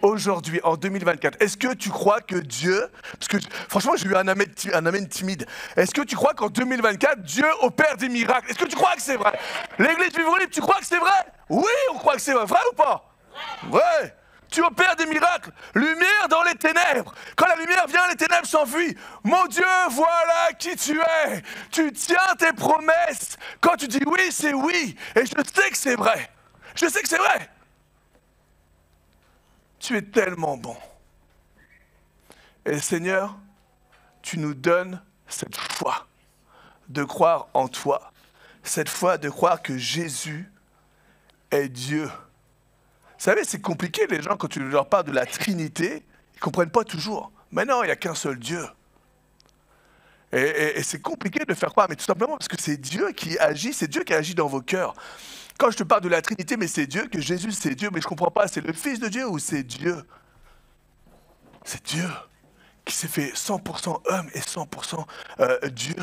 Aujourd'hui, en 2024, est-ce que tu crois que Dieu... Parce que franchement, j'ai eu un amène timide. Est-ce que tu crois qu'en 2024, Dieu opère des miracles? Est-ce que tu crois que c'est vrai? L'église Vivre Libre, tu crois que c'est vrai? Oui, on croit que c'est vrai. Vrai ou pas? Ouais, tu opères des miracles. Lumière dans les ténèbres. Quand la lumière vient, les ténèbres s'enfuient. Mon Dieu, voilà qui tu es. Tu tiens tes promesses. Quand tu dis oui, c'est oui. Et je sais que c'est vrai. Je sais que c'est vrai. Tu es tellement bon. Et Seigneur, tu nous donnes cette foi de croire en toi. Cette foi de croire que Jésus est Dieu. Vous savez, c'est compliqué, les gens, quand tu leur parles de la Trinité, ils ne comprennent pas toujours. Mais non, il n'y a qu'un seul Dieu. Et c'est compliqué de le faire croire, mais tout simplement parce que c'est Dieu qui agit dans vos cœurs. Quand je te parle de la Trinité, mais c'est Dieu, que Jésus c'est Dieu, mais je ne comprends pas, c'est le Fils de Dieu ou c'est Dieu? C'est Dieu qui s'est fait 100% homme et 100% Dieu,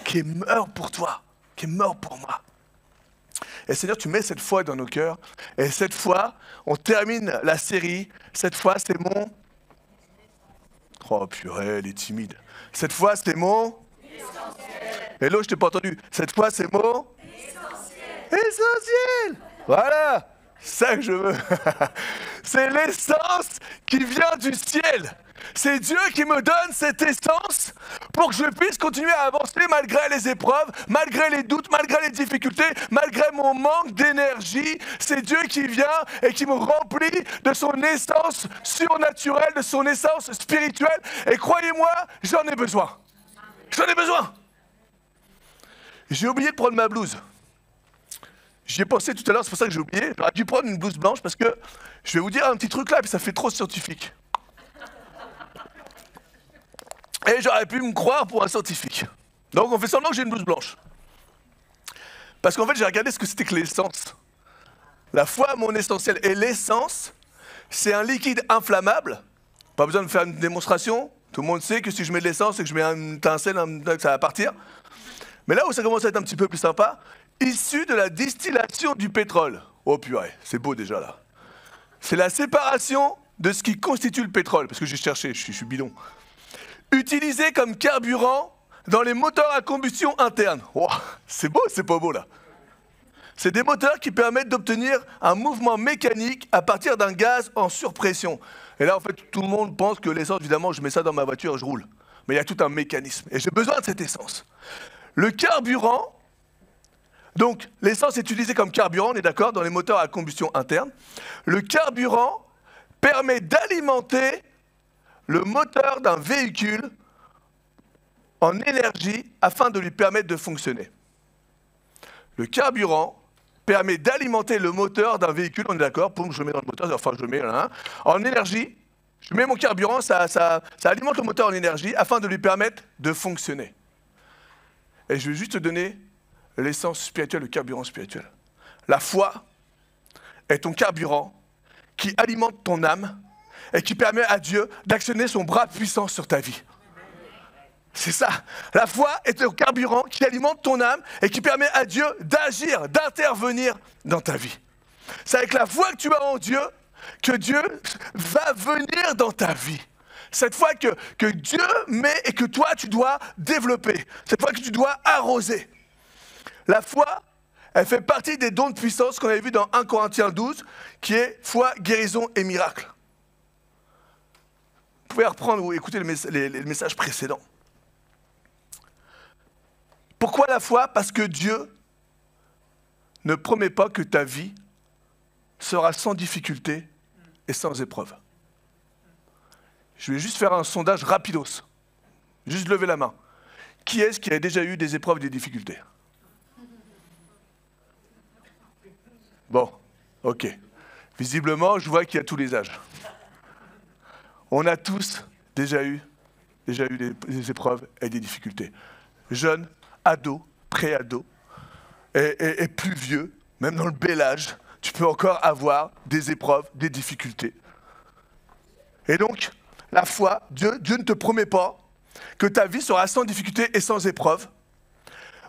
qui est mort pour toi, qui est mort pour moi. Et Seigneur, tu mets cette foi dans nos cœurs, et cette fois, on termine la série, cette fois c'est mon... Oh purée, elle est timide. Cette fois c'est mon... Hello, je t'ai pas entendu. Cette fois c'est mon... Essentiel. Voilà, c'est ça que je veux. C'est l'essence qui vient du ciel. C'est Dieu qui me donne cette essence pour que je puisse continuer à avancer malgré les épreuves, malgré les doutes, malgré les difficultés, malgré mon manque d'énergie. C'est Dieu qui vient et qui me remplit de son essence surnaturelle, de son essence spirituelle. Et croyez-moi, j'en ai besoin. J'en ai besoin. J'ai oublié de prendre ma blouse. J'y ai pensé tout à l'heure, c'est pour ça que j'ai oublié. J'aurais dû prendre une blouse blanche parce que je vais vous dire un petit truc là, puis ça fait trop scientifique. Et j'aurais pu me croire pour un scientifique. Donc on fait semblant que j'ai une blouse blanche. Parce qu'en fait, j'ai regardé ce que c'était que l'essence. La foi, mon essentiel. Et l'essence, c'est un liquide inflammable. Pas besoin de faire une démonstration. Tout le monde sait que si je mets de l'essence et que je mets une étincelle, ça va partir. Mais là où ça commence à être un petit peu plus sympa, issu de la distillation du pétrole. Oh purée, c'est beau déjà là. C'est la séparation de ce qui constitue le pétrole, parce que j'ai cherché, je suis bidon. Utilisé comme carburant dans les moteurs à combustion interne. Oh, c'est beau, c'est pas beau là. C'est des moteurs qui permettent d'obtenir un mouvement mécanique à partir d'un gaz en surpression. Et là, en fait, tout le monde pense que l'essence, évidemment, je mets ça dans ma voiture et je roule. Mais il y a tout un mécanisme. Et j'ai besoin de cette essence. Le carburant, donc l'essence est utilisée comme carburant, on est d'accord, dans les moteurs à combustion interne. Le carburant permet d'alimenter le moteur d'un véhicule en énergie afin de lui permettre de fonctionner. Le carburant permet d'alimenter le moteur d'un véhicule, on est d'accord, poum, je mets dans le moteur, enfin je mets là, en énergie, je mets mon carburant, ça alimente le moteur en énergie afin de lui permettre de fonctionner. Et je vais juste te donner l'essence spirituelle, le carburant spirituel. La foi est ton carburant qui alimente ton âme et qui permet à Dieu d'actionner son bras puissant sur ta vie. C'est ça. La foi est le carburant qui alimente ton âme et qui permet à Dieu d'agir, d'intervenir dans ta vie. C'est avec la foi que tu as en Dieu que Dieu va venir dans ta vie. Cette foi que Dieu met et que toi tu dois développer. Cette foi que tu dois arroser. La foi, elle fait partie des dons de puissance qu'on avait vu dans 1 Corinthiens 12, qui est foi, guérison et miracle. Vous pouvez reprendre ou écouter les messages précédents. Pourquoi la foi? Parce que Dieu ne promet pas que ta vie sera sans difficulté et sans épreuve. Je vais juste faire un sondage rapidos. Juste lever la main. Qui est-ce qui a déjà eu des épreuves et des difficultés? Bon, ok. Visiblement, je vois qu'il y a tous les âges. On a tous déjà eu des épreuves et des difficultés. Jeunes, ados, pré-ados, et plus vieux, même dans le bel âge, tu peux encore avoir des épreuves, des difficultés. Et donc, la foi, Dieu ne te promet pas que ta vie sera sans difficulté et sans épreuve.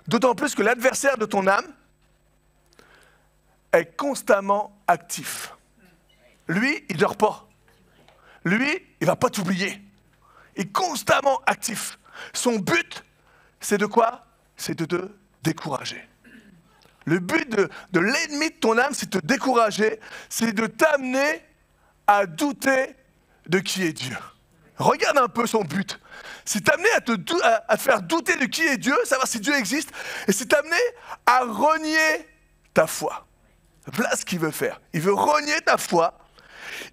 D'autant plus que l'adversaire de ton âme est constamment actif. Lui, il ne dort pas. Lui, il ne va pas t'oublier. Il est constamment actif. Son but, c'est de quoi? C'est de te décourager. Le but de l'ennemi de ton âme, c'est de te décourager, c'est de t'amener à douter de qui est Dieu. Regarde un peu son but. C'est t'amener à te faire douter de qui est Dieu, savoir si Dieu existe, et c'est t'amener à renier ta foi. Voilà ce qu'il veut faire. Il veut renier ta foi.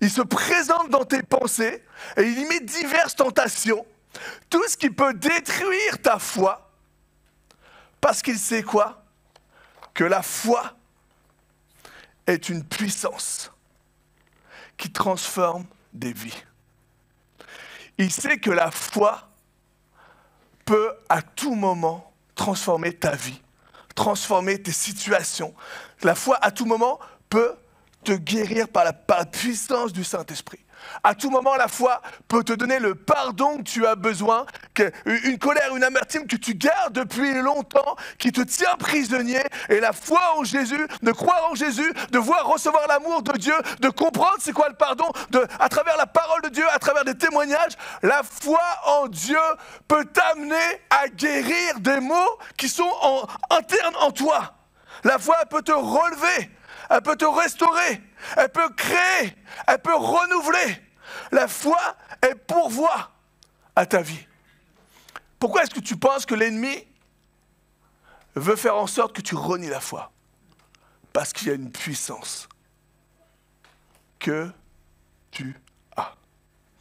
Il se présente dans tes pensées et il y met diverses tentations. Tout ce qui peut détruire ta foi, parce qu'il sait quoi? Que la foi est une puissance qui transforme des vies. Il sait que la foi peut à tout moment transformer ta vie, transformer tes situations. La foi, à tout moment, peut te guérir par la puissance du Saint-Esprit. À tout moment, la foi peut te donner le pardon que tu as besoin, une colère, une amertume que tu gardes depuis longtemps, qui te tient prisonnier. Et la foi en Jésus, de croire en Jésus, de voir recevoir l'amour de Dieu, de comprendre c'est quoi le pardon, à travers la parole de Dieu, à travers des témoignages, la foi en Dieu peut t'amener à guérir des maux qui sont internes en toi. La foi peut te relever. Elle peut te restaurer, elle peut créer, elle peut renouveler. La foi, elle pourvoit à ta vie. Pourquoi est-ce que tu penses que l'ennemi veut faire en sorte que tu renies la foi? Parce qu'il y a une puissance que tu as,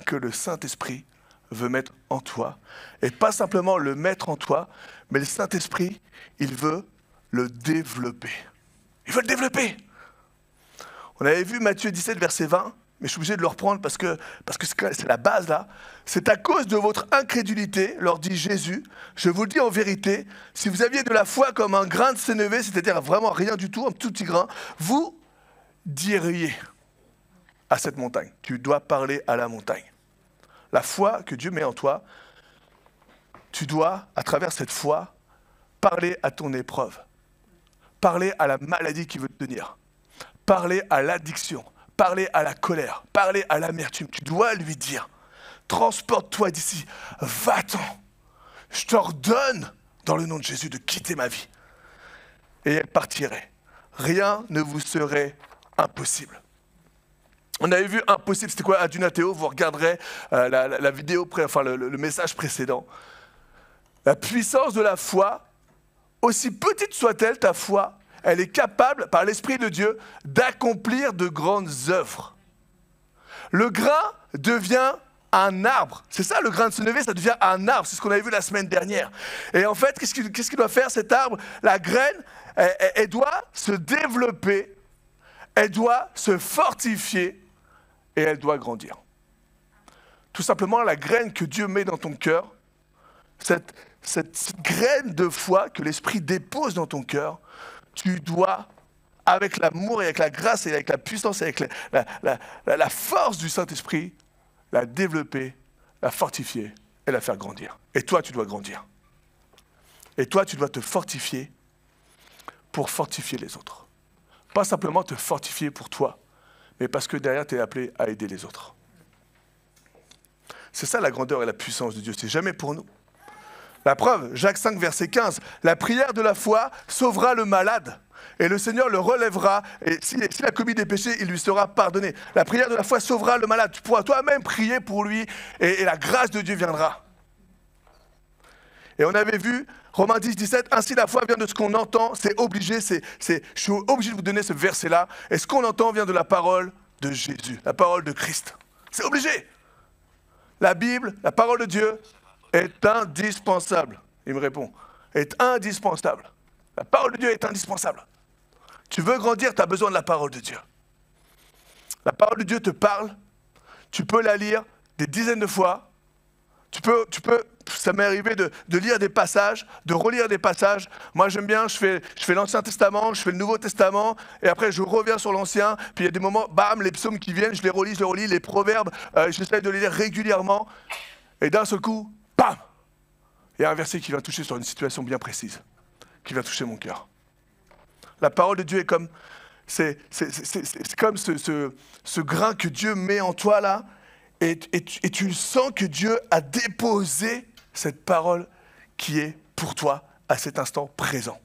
que le Saint-Esprit veut mettre en toi. Et pas simplement le mettre en toi, mais le Saint-Esprit, il veut le développer. Il veut le développer. On avait vu Matthieu 17, verset 20, mais je suis obligé de le reprendre parce que c'est la base là. C'est à cause de votre incrédulité, leur dit Jésus, je vous le dis en vérité, si vous aviez de la foi comme un grain de sénévé, c'est-à-dire vraiment rien du tout, un tout petit grain, vous diriez à cette montagne, tu dois parler à la montagne. La foi que Dieu met en toi, tu dois, à travers cette foi, parler à ton épreuve, parler à la maladie qui veut te tenir. Parler à l'addiction, parler à la colère, parler à l'amertume. Tu dois lui dire, transporte-toi d'ici, va-t'en. Je t'ordonne, dans le nom de Jésus, de quitter ma vie. Et elle partirait. Rien ne vous serait impossible. On avait vu impossible, c'était quoi? Adunateo, vous regarderez la vidéo, le message précédent. La puissance de la foi, aussi petite soit-elle ta foi, elle est capable, par l'Esprit de Dieu, d'accomplir de grandes œuvres. Le grain devient un arbre. C'est ça, le grain de sénévé, ça devient un arbre. C'est ce qu'on avait vu la semaine dernière. Et en fait, qu'est-ce qu'il doit faire, cet arbre? La graine, elle doit se développer, elle doit se fortifier et elle doit grandir. Tout simplement, la graine que Dieu met dans ton cœur, cette graine de foi que l'Esprit dépose dans ton cœur, tu dois, avec l'amour et avec la grâce et avec la puissance et avec la force du Saint-Esprit, la développer, la fortifier et la faire grandir. Et toi, tu dois grandir. Et toi, tu dois te fortifier pour fortifier les autres. Pas simplement te fortifier pour toi, mais parce que derrière, tu es appelé à aider les autres. C'est ça la grandeur et la puissance de Dieu. C'est jamais pour nous. La preuve, Jacques 5, verset 15, la prière de la foi sauvera le malade et le Seigneur le relèvera et s'il a commis des péchés, il lui sera pardonné. La prière de la foi sauvera le malade. Tu pourras toi-même prier pour lui et la grâce de Dieu viendra. Et on avait vu Romains 10, 17, ainsi la foi vient de ce qu'on entend, c'est obligé, je suis obligé de vous donner ce verset-là. Et ce qu'on entend vient de la parole de Jésus, la parole de Christ. C'est obligé. La Bible, la parole de Dieu, est indispensable. Il me répond, est indispensable. La parole de Dieu est indispensable. Tu veux grandir, tu as besoin de la parole de Dieu. La parole de Dieu te parle, tu peux la lire des dizaines de fois. Tu peux, ça m'est arrivé de lire des passages, de relire des passages. Moi j'aime bien, je fais l'Ancien Testament, je fais le Nouveau Testament, et après je reviens sur l'Ancien, puis il y a des moments, bam, les psaumes qui viennent, je les relis, les proverbes, j'essaie de les lire régulièrement, et d'un seul coup, bam, il y a un verset qui va toucher sur une situation bien précise, qui va toucher mon cœur. La parole de Dieu est comme, c'est comme ce grain que Dieu met en toi là, et tu sens que Dieu a déposé cette parole qui est pour toi à cet instant présent.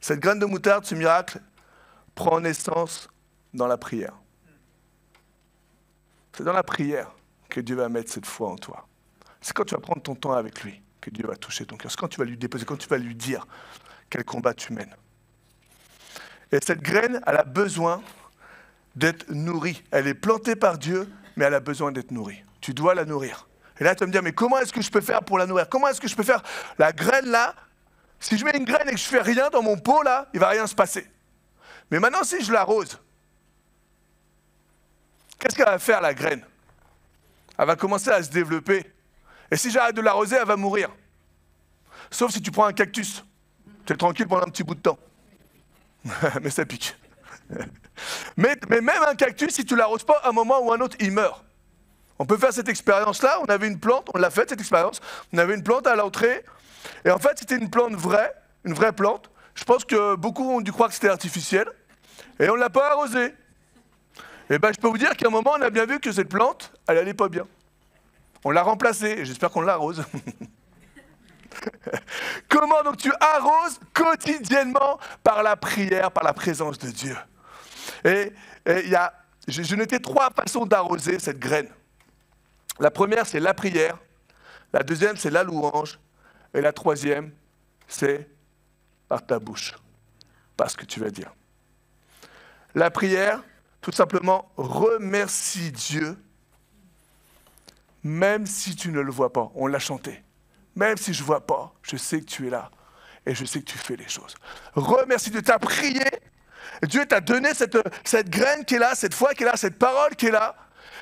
Cette graine de moutarde, ce miracle, prend naissance dans la prière. C'est dans la prière que Dieu va mettre cette foi en toi. C'est quand tu vas prendre ton temps avec lui que Dieu va toucher ton cœur. C'est quand tu vas lui déposer, quand tu vas lui dire quel combat tu mènes. Et cette graine, elle a besoin d'être nourrie. Elle est plantée par Dieu, mais elle a besoin d'être nourrie. Tu dois la nourrir. Et là, tu vas me dire, mais comment est-ce que je peux faire pour la nourrir? Comment est-ce que je peux faire? La graine là, si je mets une graine et que je fais rien dans mon pot là, il ne va rien se passer. Mais maintenant, si je l'arrose, qu'est-ce qu'elle va faire la graine? elle va commencer à se développer. Et si j'arrête de l'arroser, elle va mourir. Sauf si tu prends un cactus. Tu es tranquille pendant un petit bout de temps. Mais ça pique. mais même un cactus, si tu ne l'arroses pas, à un moment ou à un autre, il meurt. On peut faire cette expérience-là. On avait une plante, on l'a faite cette expérience. On avait une plante à l'entrée. Et en fait, c'était une plante vraie, une vraie plante. Je pense que beaucoup ont dû croire que c'était artificiel. Et on ne l'a pas arrosée. Et bien, je peux vous dire qu'à un moment, on a bien vu que cette plante, elle n'allait pas bien. On l'a remplacée. Et j'espère qu'on l'arrose. Comment donc tu arroses quotidiennement par la prière, par la présence de Dieu. Et je notais 3 façons d'arroser cette graine. La première, c'est la prière. La deuxième, c'est la louange. Et la troisième, c'est par ta bouche, par ce que tu vas dire. La prière, tout simplement, remercie Dieu, même si tu ne le vois pas. On l'a chanté. Même si je ne vois pas, je sais que tu es là et je sais que tu fais les choses. Remercie Dieu, tu as prié, Dieu t'a donné cette graine qui est là, cette foi qui est là, cette parole qui est là.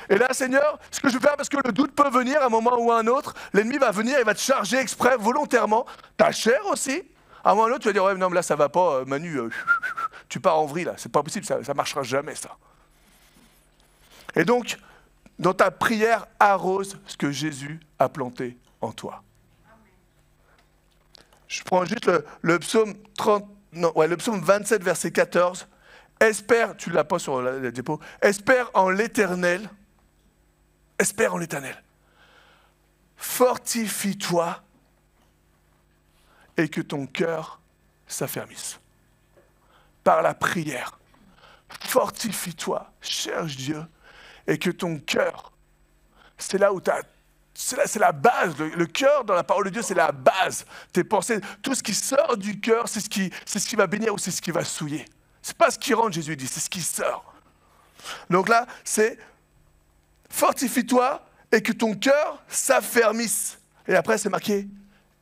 Et là, Seigneur, ce que je veux faire, parce que le doute peut venir à un moment ou à un autre, l'ennemi va venir, il va te charger exprès, volontairement, ta chair aussi. À un moment ou à un autre, tu vas dire, ouais, non, mais là, ça ne va pas, Manu, tu pars en vrille, là, c'est pas possible, ça ne marchera jamais, ça. Et donc, dans ta prière, arrose ce que Jésus a planté en toi. Je prends juste le psaume le psaume 27, verset 14. Espère, tu ne l'as pas sur la diapo, espère en l'Éternel. Espère en l'Éternel. Fortifie-toi et que ton cœur s'affermisse. Par la prière. Fortifie-toi, cherche Dieu et que ton cœur, c'est là où tu as. C'est la base, le cœur dans la parole de Dieu, c'est la base. Tes pensées, tout ce qui sort du cœur, c'est ce qui va bénir ou c'est ce qui va souiller. Ce n'est pas ce qui rentre, Jésus dit, c'est ce qui sort. Donc là, c'est fortifie-toi et que ton cœur s'affermisse. Et après, c'est marqué,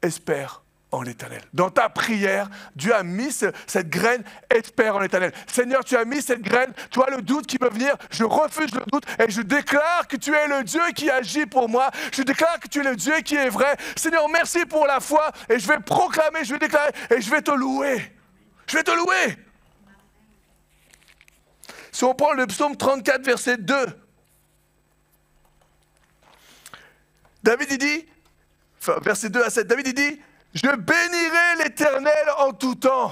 espère en l'Éternel. Dans ta prière, Dieu a mis cette graine, espère en l'Éternel. Seigneur, tu as mis cette graine, tu as le doute qui veut venir, je refuse le doute et je déclare que tu es le Dieu qui agit pour moi. Je déclare que tu es le Dieu qui est vrai. Seigneur, merci pour la foi et je vais proclamer, je vais déclarer et je vais te louer. Je vais te louer. Si on prend le psaume 34, verset 2, David il dit, verset 2 à 7, David il dit, je bénirai l'Éternel en tout temps.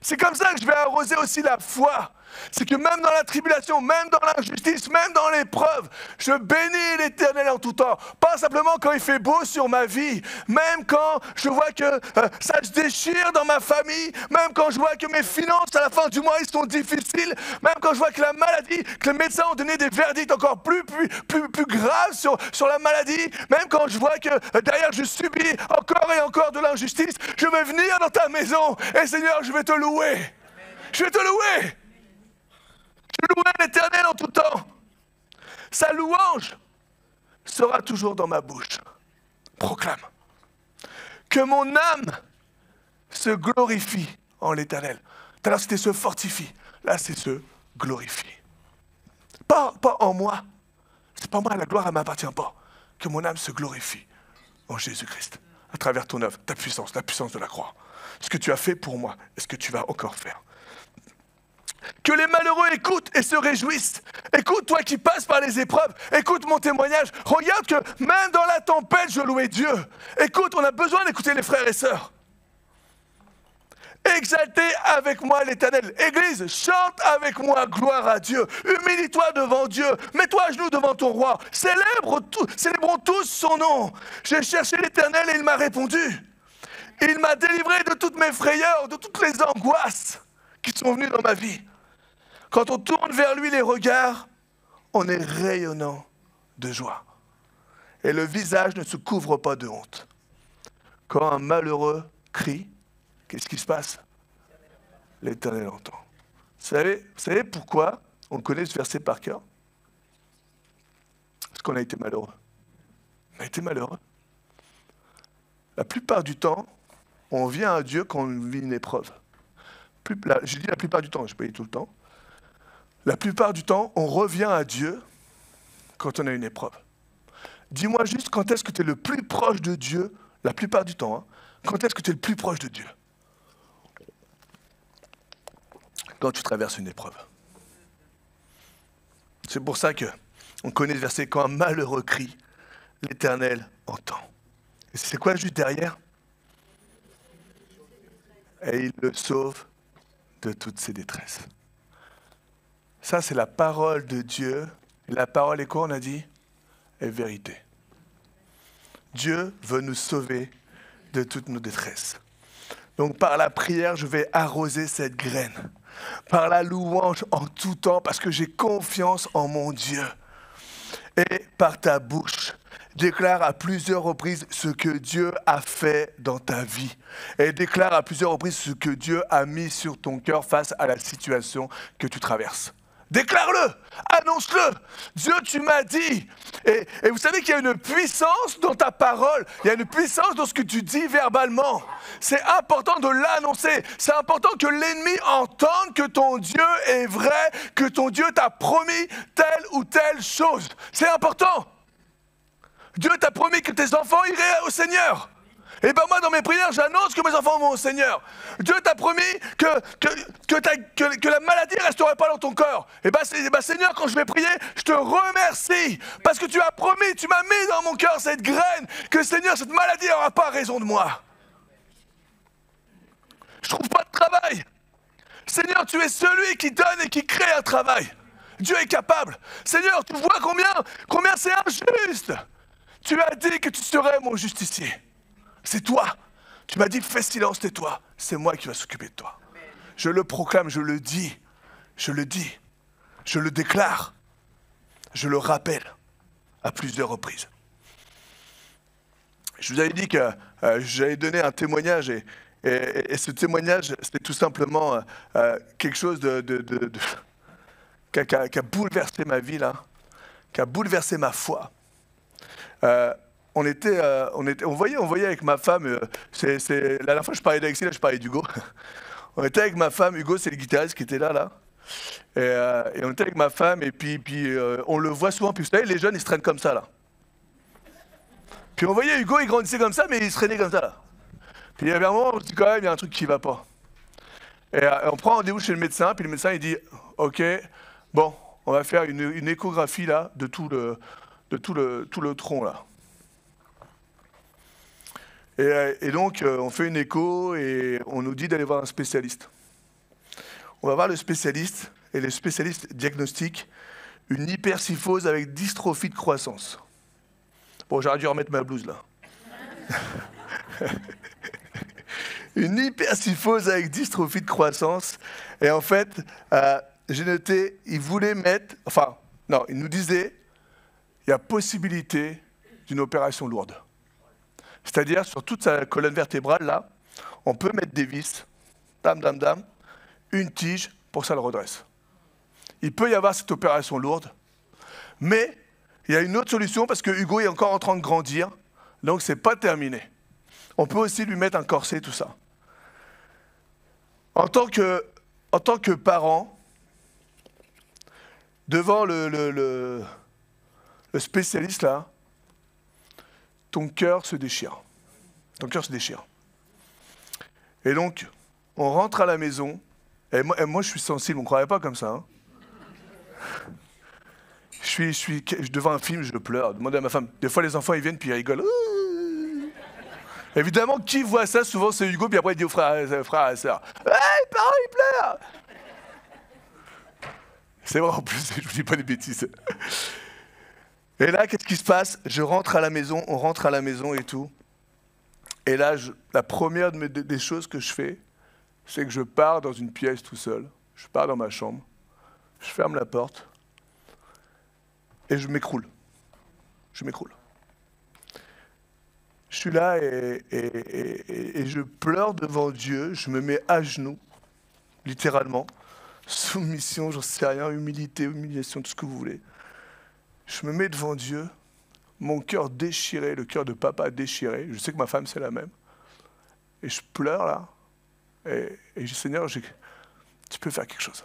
C'est comme ça que je vais arroser aussi la foi. C'est que même dans la tribulation, même dans l'injustice, même dans l'épreuve, je bénis l'Éternel en tout temps. Pas simplement quand il fait beau sur ma vie, même quand je vois que ça se déchire dans ma famille, même quand je vois que mes finances à la fin du mois ils sont difficiles, même quand je vois que la maladie, que les médecins ont donné des verdicts encore plus graves sur la maladie, même quand je vois que derrière je subis encore et encore de l'injustice, je vais venir dans ta maison et Seigneur, je vais te louer. Je vais te louer. Je louerai l'Éternel en tout temps. Sa louange sera toujours dans ma bouche. Proclame. Que mon âme se glorifie en l'Éternel. Tout à l'heure, c'était se fortifie. Là, c'est se glorifie. Pas en moi. C'est pas moi, la gloire, elle ne m'appartient pas. Que mon âme se glorifie en Jésus-Christ. À travers ton œuvre, ta puissance, la puissance de la croix. Ce que tu as fait pour moi, et ce que tu vas encore faire. Que les malheureux écoutent et se réjouissent. Écoute, toi qui passes par les épreuves, écoute mon témoignage. Regarde que même dans la tempête, je louais Dieu. Écoute, on a besoin d'écouter les frères et sœurs. Exaltez avec moi l'Éternel. Église, chante avec moi, gloire à Dieu. Humilie-toi devant Dieu. Mets-toi à genoux devant ton roi. Célébrons tous son nom. J'ai cherché l'Éternel et il m'a répondu. Il m'a délivré de toutes mes frayeurs, de toutes les angoisses qui sont venues dans ma vie. Quand on tourne vers lui les regards, on est rayonnant de joie. Et le visage ne se couvre pas de honte. Quand un malheureux crie, qu'est-ce qui se passe? L'Éternel entend. Vous savez pourquoi on connaît ce verset par cœur? Parce qu'on a été malheureux. On a été malheureux. La plupart du temps, on vient à Dieu quand on vit une épreuve. Je dis la plupart du temps, je ne peux pas dire tout le temps. La plupart du temps, on revient à Dieu quand on a une épreuve. Dis-moi juste quand est-ce que tu es le plus proche de Dieu, la plupart du temps, hein, quand est-ce que tu es le plus proche de Dieu? Quand tu traverses une épreuve. C'est pour ça qu'on connaît le verset, quand un malheureux crie, l'Éternel entend. Et c'est quoi juste derrière? Et il le sauve de toutes ses détresses. Ça, c'est la parole de Dieu. Et la parole est quoi, on a dit? Est vérité. Dieu veut nous sauver de toutes nos détresses. Donc par la prière, je vais arroser cette graine. Par la louange en tout temps, parce que j'ai confiance en mon Dieu. Et par ta bouche, déclare à plusieurs reprises ce que Dieu a fait dans ta vie. Et déclare à plusieurs reprises ce que Dieu a mis sur ton cœur face à la situation que tu traverses. Déclare-le, annonce-le. Dieu, tu m'as dit. Et vous savez qu'il y a une puissance dans ta parole. Il y a une puissance dans ce que tu dis verbalement. C'est important de l'annoncer. C'est important que l'ennemi entende que ton Dieu est vrai, que ton Dieu t'a promis telle ou telle chose. C'est important. Dieu t'a promis que tes enfants iraient au Seigneur. Et bien moi, dans mes prières, j'annonce que mes enfants vont au Seigneur. Dieu t'a promis que la maladie ne resterait pas dans ton corps. Et bien Seigneur, quand je vais prier, je te remercie. Parce que tu as promis, tu m'as mis dans mon cœur cette graine, que Seigneur, cette maladie n'aura pas raison de moi. Je ne trouve pas de travail. Seigneur, tu es celui qui donne et qui crée un travail. Dieu est capable. Seigneur, tu vois combien c'est injuste. Tu as dit que tu serais mon justicier. C'est toi. Tu m'as dit, fais silence, tais-toi. C'est moi qui vais s'occuper de toi. Je le proclame, je le dis. Je le dis. Je le déclare. Je le rappelle à plusieurs reprises. Je vous avais dit que j'allais donner un témoignage et ce témoignage, c'était tout simplement quelque chose qui a bouleversé ma vie, là, qui a bouleversé ma foi. On voyait avec ma femme, la dernière fois je parlais d'Alexis, là je parlais d'Hugo. On était avec ma femme, Hugo c'est le guitariste qui était là. Et on était avec ma femme et puis on le voit souvent, puis vous savez les jeunes ils se traînent comme ça là. Puis on voyait Hugo, il grandissait comme ça mais il se traînait comme ça là. Puis il y avait un moment où on se dit quand même il y a un truc qui va pas. Et on prend rendez-vous chez le médecin, puis le médecin il dit ok, bon on va faire une échographie là de tout le tronc là. Et donc, on fait une écho et on nous dit d'aller voir un spécialiste. On va voir le spécialiste et le spécialiste diagnostique une hypersyphose avec dystrophie de croissance. Bon, j'aurais dû remettre ma blouse là. Une hypersyphose avec dystrophie de croissance. Et en fait, j'ai noté, il voulait mettre, il nous disait, il y a possibilité d'une opération lourde. C'est-à-dire, sur toute sa colonne vertébrale, là, on peut mettre des vis, une tige pour que ça le redresse. Il peut y avoir cette opération lourde, mais il y a une autre solution parce que Hugo est encore en train de grandir, donc c'est pas terminé. On peut aussi lui mettre un corset, tout ça. En tant que parent, devant le spécialiste, là, ton cœur se déchire. Ton cœur se déchire. Et donc, on rentre à la maison. Et moi je suis sensible, on ne croirait pas comme ça. Hein. Devant un film, je pleure. Demandez à ma femme. Des fois, les enfants, ils viennent, puis ils rigolent. Évidemment, qui voit ça, souvent, c'est Hugo, puis après, il dit aux frères et sœurs. Hey, parents, il pleure. C'est vrai, en plus, je vous dis pas des bêtises. Et là, qu'est-ce qui se passe? Je rentre à la maison, on rentre à la maison et tout. Et là, la première des choses que je fais, c'est que je pars dans une pièce tout seul. Je pars dans ma chambre, je ferme la porte et je m'écroule. Je m'écroule. Je suis là et je pleure devant Dieu, je me mets à genoux, littéralement. Soumission, j'en sais rien, humilité, humiliation, tout ce que vous voulez. Je me mets devant Dieu, mon cœur déchiré, le cœur de papa déchiré. Je sais que ma femme, c'est la même. Et je pleure là. Et je dis, Seigneur, tu peux faire quelque chose.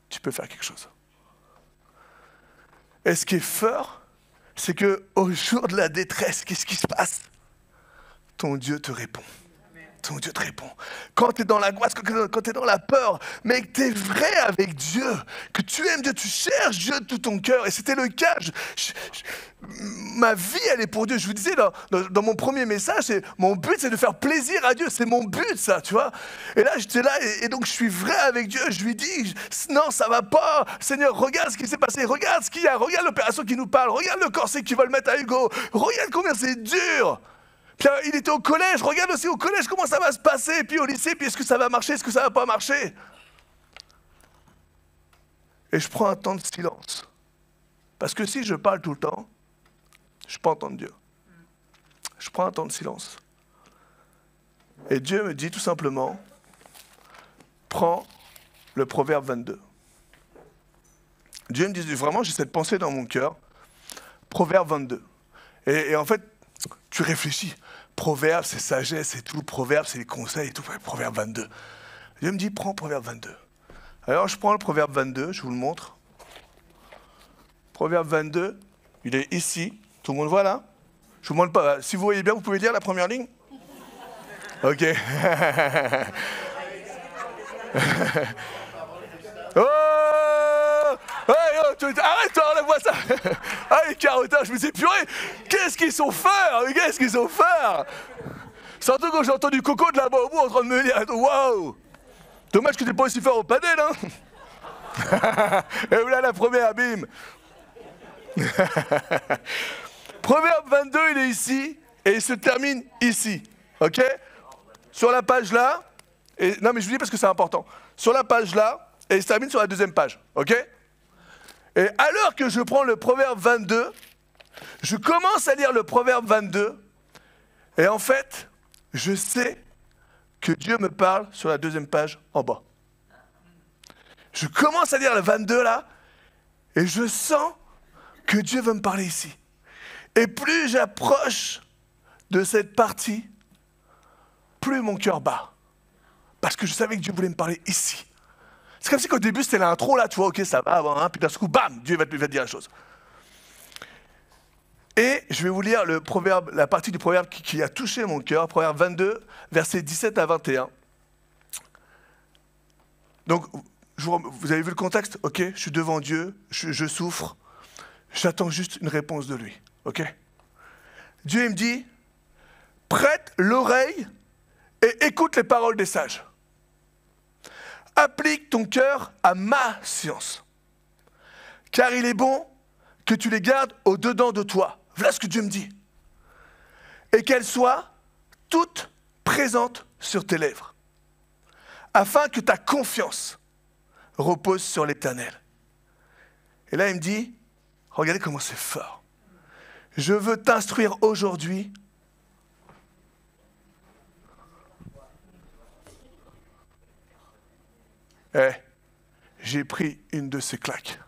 Tu peux faire quelque chose. Et ce qui est fort, c'est qu'au jour de la détresse, qu'est-ce qui se passe? Ton Dieu te répond. Ton Dieu te répond. Quand tu es dans l'angoisse, quand tu es dans la peur, mais que tu es vrai avec Dieu, que tu aimes Dieu, tu cherches Dieu de tout ton cœur. Et c'était le cas. Ma vie, elle est pour Dieu. Je vous disais dans mon premier message, mon but, c'est de faire plaisir à Dieu. C'est mon but, ça, tu vois. Et là, j'étais là, et donc je suis vrai avec Dieu. Je lui dis, non, ça va pas. Seigneur, regarde ce qui s'est passé. Regarde ce qu'il y a. Regarde l'opération qui nous parle. Regarde le corset qu'ils veulent mettre à Hugo. Regarde combien c'est dur. Puis il était au collège, regarde aussi au collège comment ça va se passer, et puis au lycée, puis est-ce que ça va marcher, est-ce que ça va pas marcher? Et je prends un temps de silence. Parce que si je parle tout le temps, je ne peux pas entendre Dieu. Je prends un temps de silence. Et Dieu me dit tout simplement, prends le Proverbe 22. Dieu me dit, vraiment, j'ai cette pensée dans mon cœur, Proverbe 22. Et en fait, tu réfléchis. Proverbe, c'est sagesse et tout. Proverbe, c'est les conseils et tout. Proverbe 22. Dieu me dit, prends Proverbe 22. Alors, je prends le Proverbe 22, je vous le montre. Proverbe 22, il est ici. Tout le monde voit là? Je vous montre pas. Si vous voyez bien, vous pouvez lire la première ligne? Ok. Oh! Arrête, enlève-moi ça. Ah, les carotins, je me suis puré. Qu'est-ce qu'ils sont forts? Qu'est-ce qu'ils sont forts? Surtout quand j'ai entendu Coco de là-bas au bout en train de me dire, waouh! Dommage que t'es pas aussi fort au padel, hein? Et voilà la première, bim. Proverbe 22, il est ici, et il se termine ici. Ok? Sur la page là, et, non mais je vous dis parce que c'est important. Sur la page là, et il se termine sur la deuxième page. Ok? Et alors que je prends le Proverbe 22, je commence à lire le Proverbe 22, et en fait, je sais que Dieu me parle sur la deuxième page en bas. Je commence à lire le 22 là, et je sens que Dieu veut me parler ici. Et plus j'approche de cette partie, plus mon cœur bat. Parce que je savais que Dieu voulait me parler ici. C'est comme si qu'au début c'était l'intro là, tu vois, ok ça va, hein, puis d'un coup, bam, Dieu va te dire la chose. Et je vais vous lire le proverbe, la partie du proverbe qui a touché mon cœur, Proverbe 22, versets 17 à 21. Donc, vous avez vu le contexte? Ok, je suis devant Dieu, je souffre, j'attends juste une réponse de lui. Ok? Dieu il me dit, prête l'oreille et écoute les paroles des sages. Applique ton cœur à ma science, car il est bon que tu les gardes au-dedans de toi. Voilà ce que Dieu me dit. Et qu'elles soient toutes présentes sur tes lèvres, afin que ta confiance repose sur l'Éternel. Et là, il me dit, regardez comment c'est fort. Je veux t'instruire aujourd'hui. J'ai pris une de ces claques.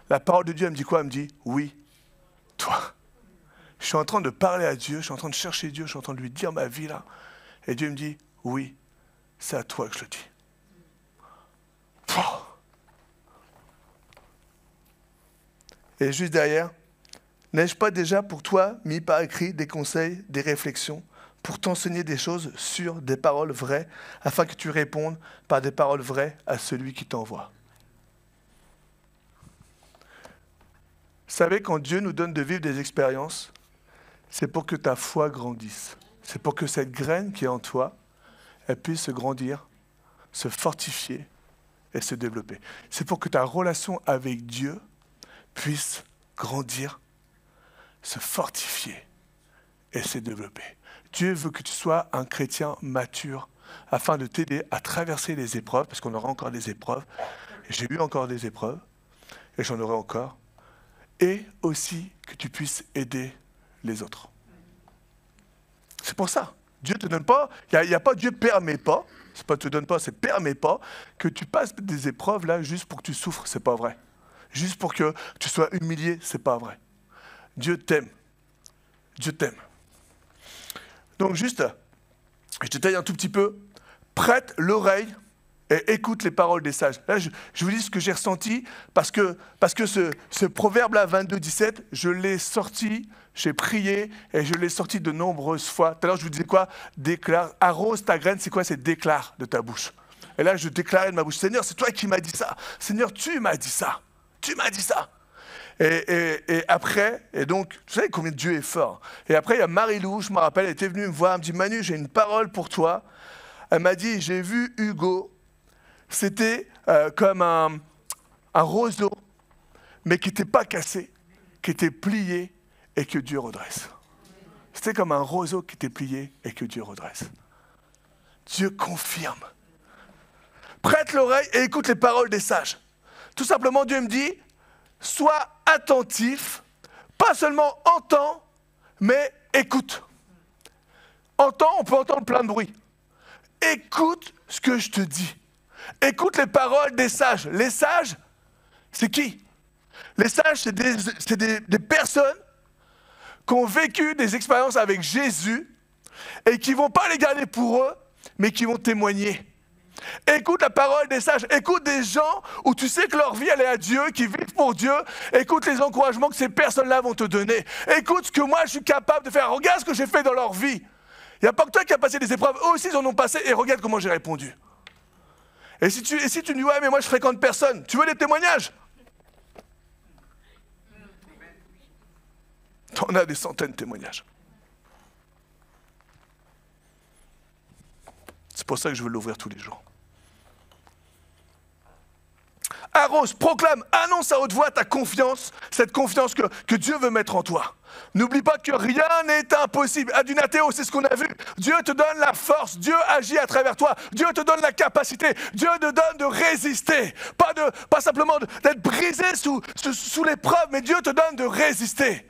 La parole de Dieu, elle me dit quoi? Elle me dit, oui, toi. Je suis en train de parler à Dieu, je suis en train de chercher Dieu, je suis en train de lui dire ma vie là. Et Dieu me dit, oui, c'est à toi que je le dis. Oh. Et juste derrière, n'ai-je pas déjà pour toi mis par écrit des conseils, des réflexions, pour t'enseigner des choses sûres, des paroles vraies, afin que tu répondes par des paroles vraies à celui qui t'envoie. Vous savez, quand Dieu nous donne de vivre des expériences, c'est pour que ta foi grandisse. C'est pour que cette graine qui est en toi, elle puisse se grandir, se fortifier et se développer. C'est pour que ta relation avec Dieu puisse grandir, se fortifier et se développer. Dieu veut que tu sois un chrétien mature afin de t'aider à traverser les épreuves, parce qu'on aura encore des épreuves. J'ai eu encore des épreuves et j'en aurai encore. Et aussi que tu puisses aider les autres. C'est pour ça. Dieu ne te donne pas, il n'y a pas Dieu ne permet pas, c'est pas te donne pas, c'est permet pas que tu passes des épreuves là juste pour que tu souffres, c'est pas vrai. Juste pour que tu sois humilié, c'est pas vrai. Dieu t'aime. Dieu t'aime. Donc juste, je détaille un tout petit peu, prête l'oreille Et écoute les paroles des sages. Là, je vous dis ce que j'ai ressenti, parce que ce proverbe-là, 22, 17, je l'ai sorti, j'ai prié, et je l'ai sorti de nombreuses fois. Tout à l'heure, je vous disais quoi? Déclare, arrose ta graine, c'est quoi? C'est déclare de ta bouche. Et là, je déclarais de ma bouche, Seigneur, c'est toi qui m'as dit ça. Seigneur, tu m'as dit ça. Tu m'as dit ça. Et après, et donc, vous savez combien Dieu est fort. Et après, il y a Marie-Lou, je me rappelle, elle était venue me voir, elle me dit, Manu, j'ai une parole pour toi. Elle m'a dit, j'ai vu Hugo. C'était comme un roseau, mais qui n'était pas cassé, qui était plié et que Dieu redresse. C'était comme un roseau qui était plié et que Dieu redresse. Dieu confirme. Prête l'oreille et écoute les paroles des sages. Tout simplement, Dieu me dit, sois attentif, pas seulement entends, mais écoute. Entends, on peut entendre plein de bruit. Écoute ce que je te dis. Écoute les paroles des sages. Les sages, c'est qui? Les sages, c'est des personnes qui ont vécu des expériences avec Jésus et qui ne vont pas les garder pour eux, mais qui vont témoigner. Écoute la parole des sages. Écoute des gens où tu sais que leur vie, elle est à Dieu, qui vivent pour Dieu. Écoute les encouragements que ces personnes-là vont te donner. Écoute ce que moi, je suis capable de faire. Regarde ce que j'ai fait dans leur vie. Il n'y a pas que toi qui as passé des épreuves. Eux aussi, ils en ont passé. Et regarde comment j'ai répondu. Et si tu dis, ouais, mais moi, je fréquente personne. Tu veux des témoignages? On a des centaines de témoignages. C'est pour ça que je veux l'ouvrir tous les jours. Arrose, proclame, annonce à haute voix ta confiance, cette confiance que Dieu veut mettre en toi. N'oublie pas que rien n'est impossible. Adunathéo, c'est ce qu'on a vu. Dieu te donne la force, Dieu agit à travers toi, Dieu te donne la capacité, Dieu te donne de résister. Pas simplement d'être brisé sous l'épreuve, mais Dieu te donne de résister.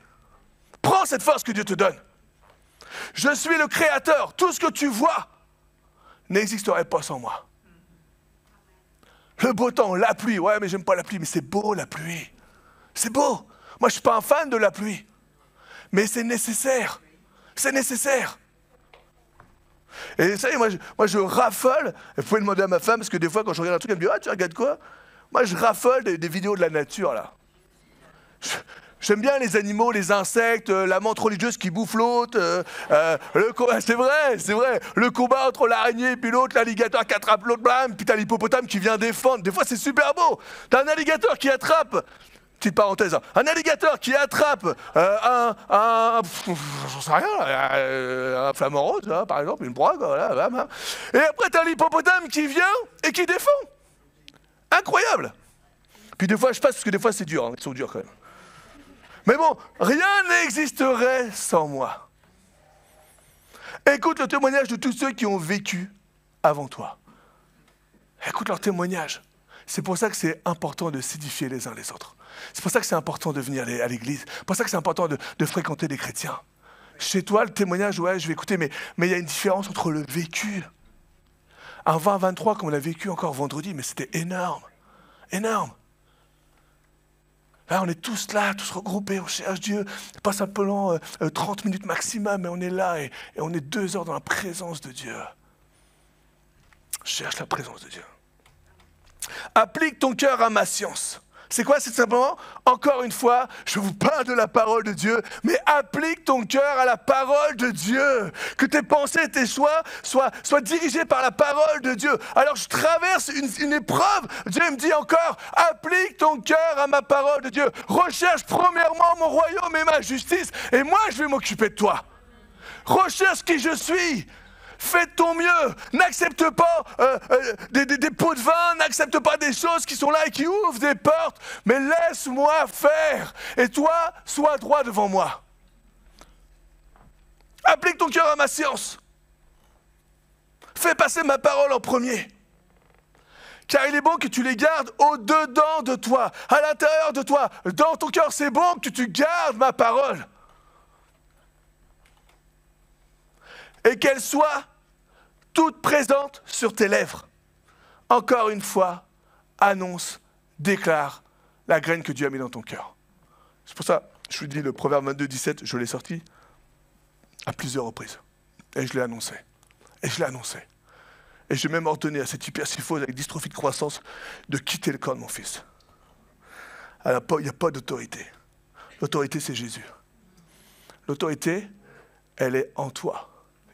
Prends cette force que Dieu te donne. Je suis le Créateur, tout ce que tu vois n'existerait pas sans moi. Le beau temps, la pluie, ouais mais j'aime pas la pluie, mais c'est beau la pluie. C'est beau. Moi je suis pas un fan de la pluie. Mais c'est nécessaire. C'est nécessaire. Et vous savez, moi je raffole, vous pouvez demander à ma femme, parce que des fois quand je regarde un truc, elle me dit, ah tu regardes quoi? Moi je raffole des vidéos de la nature là. J'aime bien les animaux, les insectes, la menthe religieuse qui bouffe l'autre, c'est vrai, le combat entre l'araignée et puis l'autre, l'alligator qui attrape l'autre, puis t'as l'hippopotame qui vient défendre. Des fois c'est super beau. T'as un alligator qui attrape, petite parenthèse, un alligator qui attrape j'en sais rien, un flamant rose, hein, par exemple, une brogue, voilà, et après t'as l'hippopotame qui vient et qui défend. Incroyable. Puis des fois je passe, parce que des fois c'est dur, hein, ils sont durs quand même. Mais bon, rien n'existerait sans moi. Écoute le témoignage de tous ceux qui ont vécu avant toi. Écoute leur témoignage. C'est pour ça que c'est important de s'édifier les uns les autres. C'est pour ça que c'est important de venir à l'église. C'est pour ça que c'est important de fréquenter des chrétiens. Chez toi, le témoignage, ouais, je vais écouter, mais il y a une différence entre le vécu. Un 20-23, comme on l'a vécu encore vendredi, mais c'était énorme. Énorme. Là, on est tous là, tous regroupés, on cherche Dieu. Pas simplement 30 minutes maximum, mais on est là et on est 2 heures dans la présence de Dieu. Cherche la présence de Dieu. Applique ton cœur à ma science. C'est quoi? C'est simplement, encore une fois, je vous parle de la parole de Dieu, mais applique ton cœur à la parole de Dieu. Que tes pensées et tes choix soient dirigés par la parole de Dieu. Alors je traverse une épreuve, Dieu me dit encore, applique ton cœur à ma parole de Dieu. Recherche premièrement mon royaume et ma justice, et moi je vais m'occuper de toi. Recherche qui je suis. Fais de ton mieux. N'accepte pas des pots de vin, n'accepte pas des choses qui sont là et qui ouvrent des portes, mais laisse-moi faire. Et toi, sois droit devant moi. Applique ton cœur à ma science. Fais passer ma parole en premier. Car il est bon que tu les gardes au-dedans de toi, à l'intérieur de toi. Dans ton cœur, c'est bon que tu gardes ma parole. Et qu'elle soit toute présente sur tes lèvres. Encore une fois, annonce, déclare la graine que Dieu a mis dans ton cœur. C'est pour ça, je vous dis, le proverbe 22, 17, je l'ai sorti à plusieurs reprises. Et je l'ai annoncé. Et je l'ai annoncé. Et j'ai même ordonné à cette hypersyphose avec dystrophie de croissance de quitter le corps de mon fils. Alors, il n'y a pas d'autorité. L'autorité, c'est Jésus. L'autorité, elle est en toi.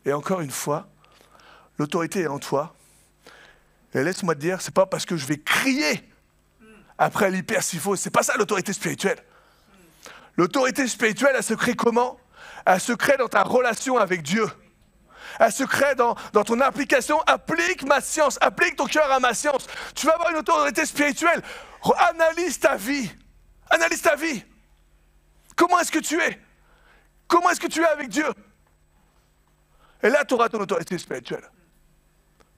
Et encore une fois, l'autorité est en toi. Et laisse-moi te dire, c'est pas parce que je vais crier après l'hypersyphose. C'est pas ça l'autorité spirituelle. L'autorité spirituelle, elle se crée comment? Elle se crée dans ta relation avec Dieu. Elle se crée dans ton application. Applique ma science, applique ton cœur à ma science. Tu vas avoir une autorité spirituelle. Analyse ta vie. Analyse ta vie. Comment est-ce que tu es? Comment est-ce que tu es avec Dieu? Et là, tu auras ton autorité spirituelle.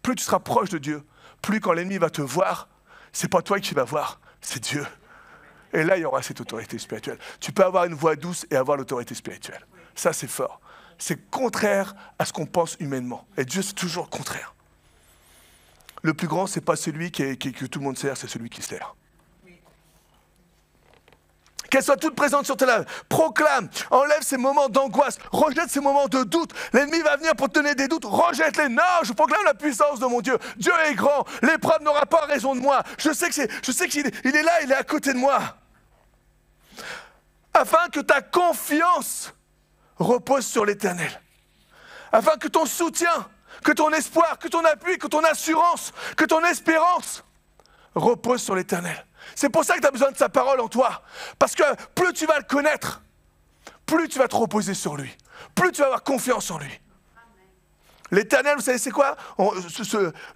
Plus tu seras proche de Dieu, plus quand l'ennemi va te voir, c'est pas toi qui vas voir, c'est Dieu. Et là, il y aura cette autorité spirituelle. Tu peux avoir une voix douce et avoir l'autorité spirituelle. Ça, c'est fort. C'est contraire à ce qu'on pense humainement. Et Dieu, c'est toujours contraire. Le plus grand, c'est pas celui que tout le monde sert, c'est celui qui sert. Qu'elle soit toute présente sur ta lèvres. Proclame, enlève ces moments d'angoisse, rejette ces moments de doute. L'ennemi va venir pour te donner des doutes, rejette-les. Non, je proclame la puissance de mon Dieu. Dieu est grand, l'épreuve n'aura pas raison de moi. Je sais qu'il est là, il est à côté de moi. Afin que ta confiance repose sur l'Éternel. Afin que ton soutien, que ton espoir, que ton appui, que ton assurance, que ton espérance repose sur l'Éternel. C'est pour ça que tu as besoin de sa parole en toi. Parce que plus tu vas le connaître, plus tu vas te reposer sur lui. Plus tu vas avoir confiance en lui. L'Éternel, vous savez c'est quoi?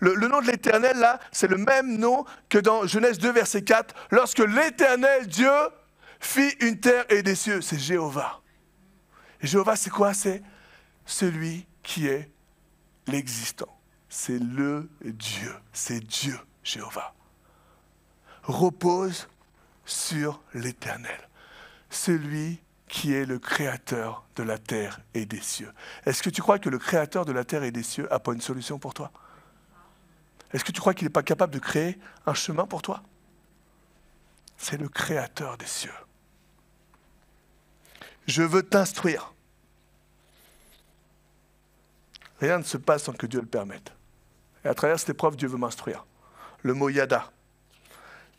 Le nom de l'Éternel là, c'est le même nom que dans Genèse 2 verset 4. Lorsque l'Éternel Dieu fit une terre et des cieux, c'est Jéhovah. Et Jéhovah c'est quoi? C'est celui qui est l'existant. C'est le Dieu. C'est Dieu, Jéhovah. Repose sur l'Éternel, celui qui est le créateur de la terre et des cieux. Est-ce que tu crois que le créateur de la terre et des cieux n'a pas une solution pour toi? Est-ce que tu crois qu'il n'est pas capable de créer un chemin pour toi? C'est le créateur des cieux. Je veux t'instruire. Rien ne se passe sans que Dieu le permette. Et à travers cette épreuve, Dieu veut m'instruire. Le mot yada.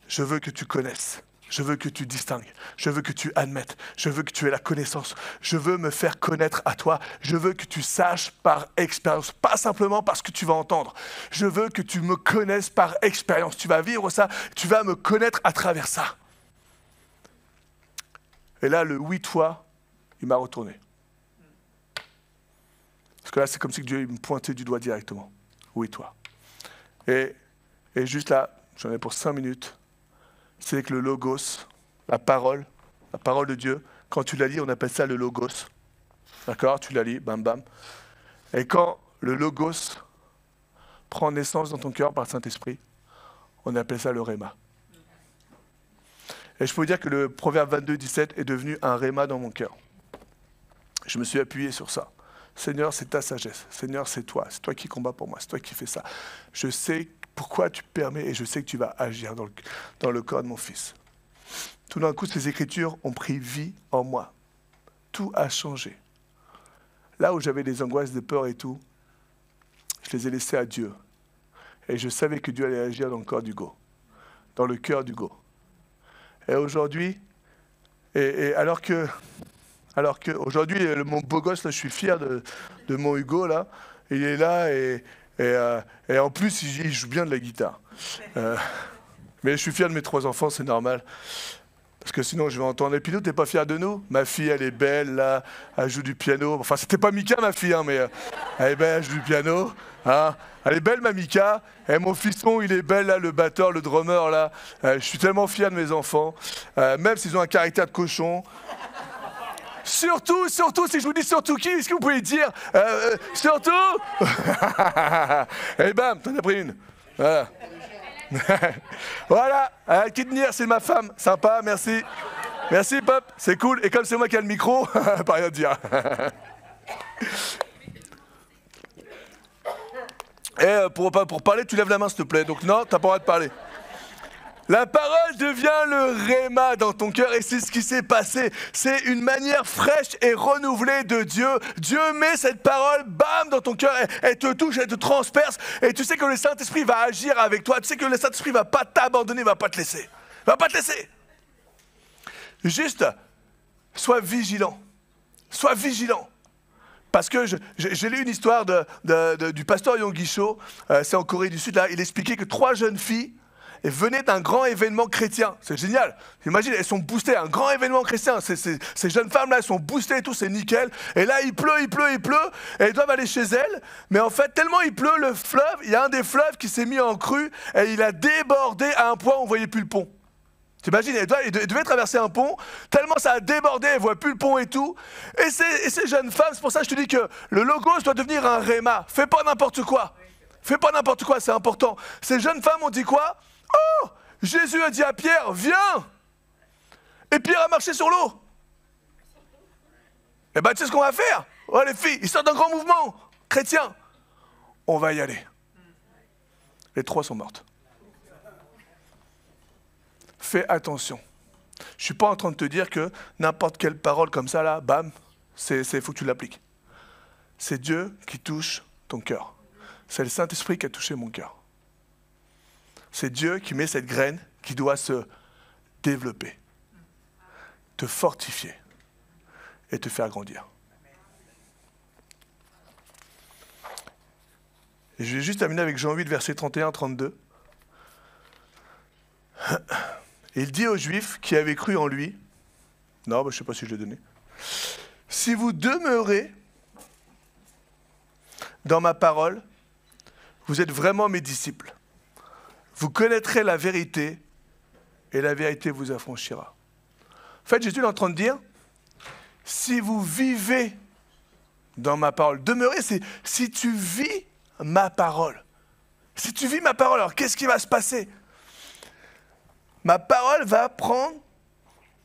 Je veux que tu connaisses, je veux que tu distingues, je veux que tu admettes, je veux que tu aies la connaissance, je veux me faire connaître à toi, je veux que tu saches par expérience, pas simplement parce que tu vas entendre, je veux que tu me connaisses par expérience, tu vas vivre ça, tu vas me connaître à travers ça. Et là, le oui toi, il m'a retourné. Parce que là, c'est comme si Dieu me pointait du doigt directement. Oui toi. Et juste là, j'en ai pour 5 minutes. C'est que le logos, la parole de Dieu, quand tu la lis, on appelle ça le logos. D'accord? Tu la lis, bam bam. Et quand le logos prend naissance dans ton cœur par le Saint-Esprit, on appelle ça le réma. Et je peux vous dire que le proverbe 22, 17 est devenu un réma dans mon cœur. Je me suis appuyé sur ça. Seigneur, c'est ta sagesse. Seigneur, c'est toi qui combats pour moi, c'est toi qui fais ça. Je sais pourquoi tu permets et je sais que tu vas agir dans le corps de mon fils. Tout d'un coup, ces écritures ont pris vie en moi. Tout a changé. Là où j'avais des angoisses, des peurs et tout, je les ai laissées à Dieu. Et je savais que Dieu allait agir dans le corps d'Hugo, dans le cœur d'Hugo. Et aujourd'hui, alors que aujourd'hui, mon beau gosse, là, je suis fier de mon Hugo, là. Il est là et en plus, il joue bien de la guitare. Mais je suis fier de mes 3 enfants, c'est normal. Parce que sinon, je vais entendre. Et puis nous, t'es pas fier de nous? Ma fille, elle est belle, là. Elle joue du piano. Enfin, c'était pas Mika, ma fille, hein, mais elle est belle, elle joue du piano. Hein. Elle est belle, ma Mika. Et mon fiston, il est belle, là, le batteur, le drummer, là. Je suis tellement fier de mes enfants. Même s'ils ont un caractère de cochon. Surtout, si je vous dis surtout qui, est-ce que vous pouvez dire surtout? Et bam, t'en as pris une. Voilà. Voilà, Kidnir, c'est ma femme. Sympa, merci. Merci, Pop, c'est cool. Et comme c'est moi qui ai le micro, pas rien à dire. Et pour parler, tu lèves la main, s'il te plaît. Donc non, t'as pas le droit de parler. La parole devient le réma dans ton cœur et c'est ce qui s'est passé. C'est une manière fraîche et renouvelée de Dieu. Dieu met cette parole, bam, dans ton cœur. Elle te touche, elle te transperce. Et tu sais que le Saint-Esprit va agir avec toi. Tu sais que le Saint-Esprit ne va pas t'abandonner, ne va pas te laisser. Il ne va pas te laisser. Juste, sois vigilant. Sois vigilant. Parce que j'ai lu une histoire du pasteur Yonggi-cho. C'est en Corée du Sud. Là, il expliquait que 3 jeunes filles et venaient d'un grand événement chrétien. C'est génial. Imagine, elles sont boostées, un grand événement chrétien. Ces jeunes femmes-là, elles sont boostées et tout, c'est nickel. Et là, il pleut, et elles doivent aller chez elles. Mais en fait, tellement il pleut, le fleuve, il y a un des fleuves qui s'est mis en crue et il a débordé à un point où on ne voyait plus le pont. T'imagines, elles devaient traverser un pont, tellement ça a débordé, elles ne voient plus le pont et tout. Et ces jeunes femmes, c'est pour ça que je te dis que le logos doit devenir un réma. Fais pas n'importe quoi. Fais pas n'importe quoi, c'est important. Ces jeunes femmes ont dit quoi? Oh, Jésus a dit à Pierre, viens. Et Pierre a marché sur l'eau. Eh bien, tu sais ce qu'on va faire? Oh, les filles, ils sortent d'un grand mouvement chrétien. On va y aller. Les 3 sont mortes. Fais attention. Je ne suis pas en train de te dire que n'importe quelle parole comme ça, là, bam, faut que tu l'appliques. C'est Dieu qui touche ton cœur. C'est le Saint-Esprit qui a touché mon cœur. C'est Dieu qui met cette graine qui doit se développer, te fortifier et te faire grandir. Et je vais juste terminer avec Jean 8, versets 31-32. Il dit aux Juifs qui avaient cru en lui, non, je ne sais pas si je l'ai donné, si vous demeurez dans ma parole, vous êtes vraiment mes disciples. Vous connaîtrez la vérité et la vérité vous affranchira. En fait, Jésus est en train de dire, si vous vivez dans ma parole, demeurer, c'est si tu vis ma parole. Si tu vis ma parole, alors qu'est-ce qui va se passer? Ma parole va prendre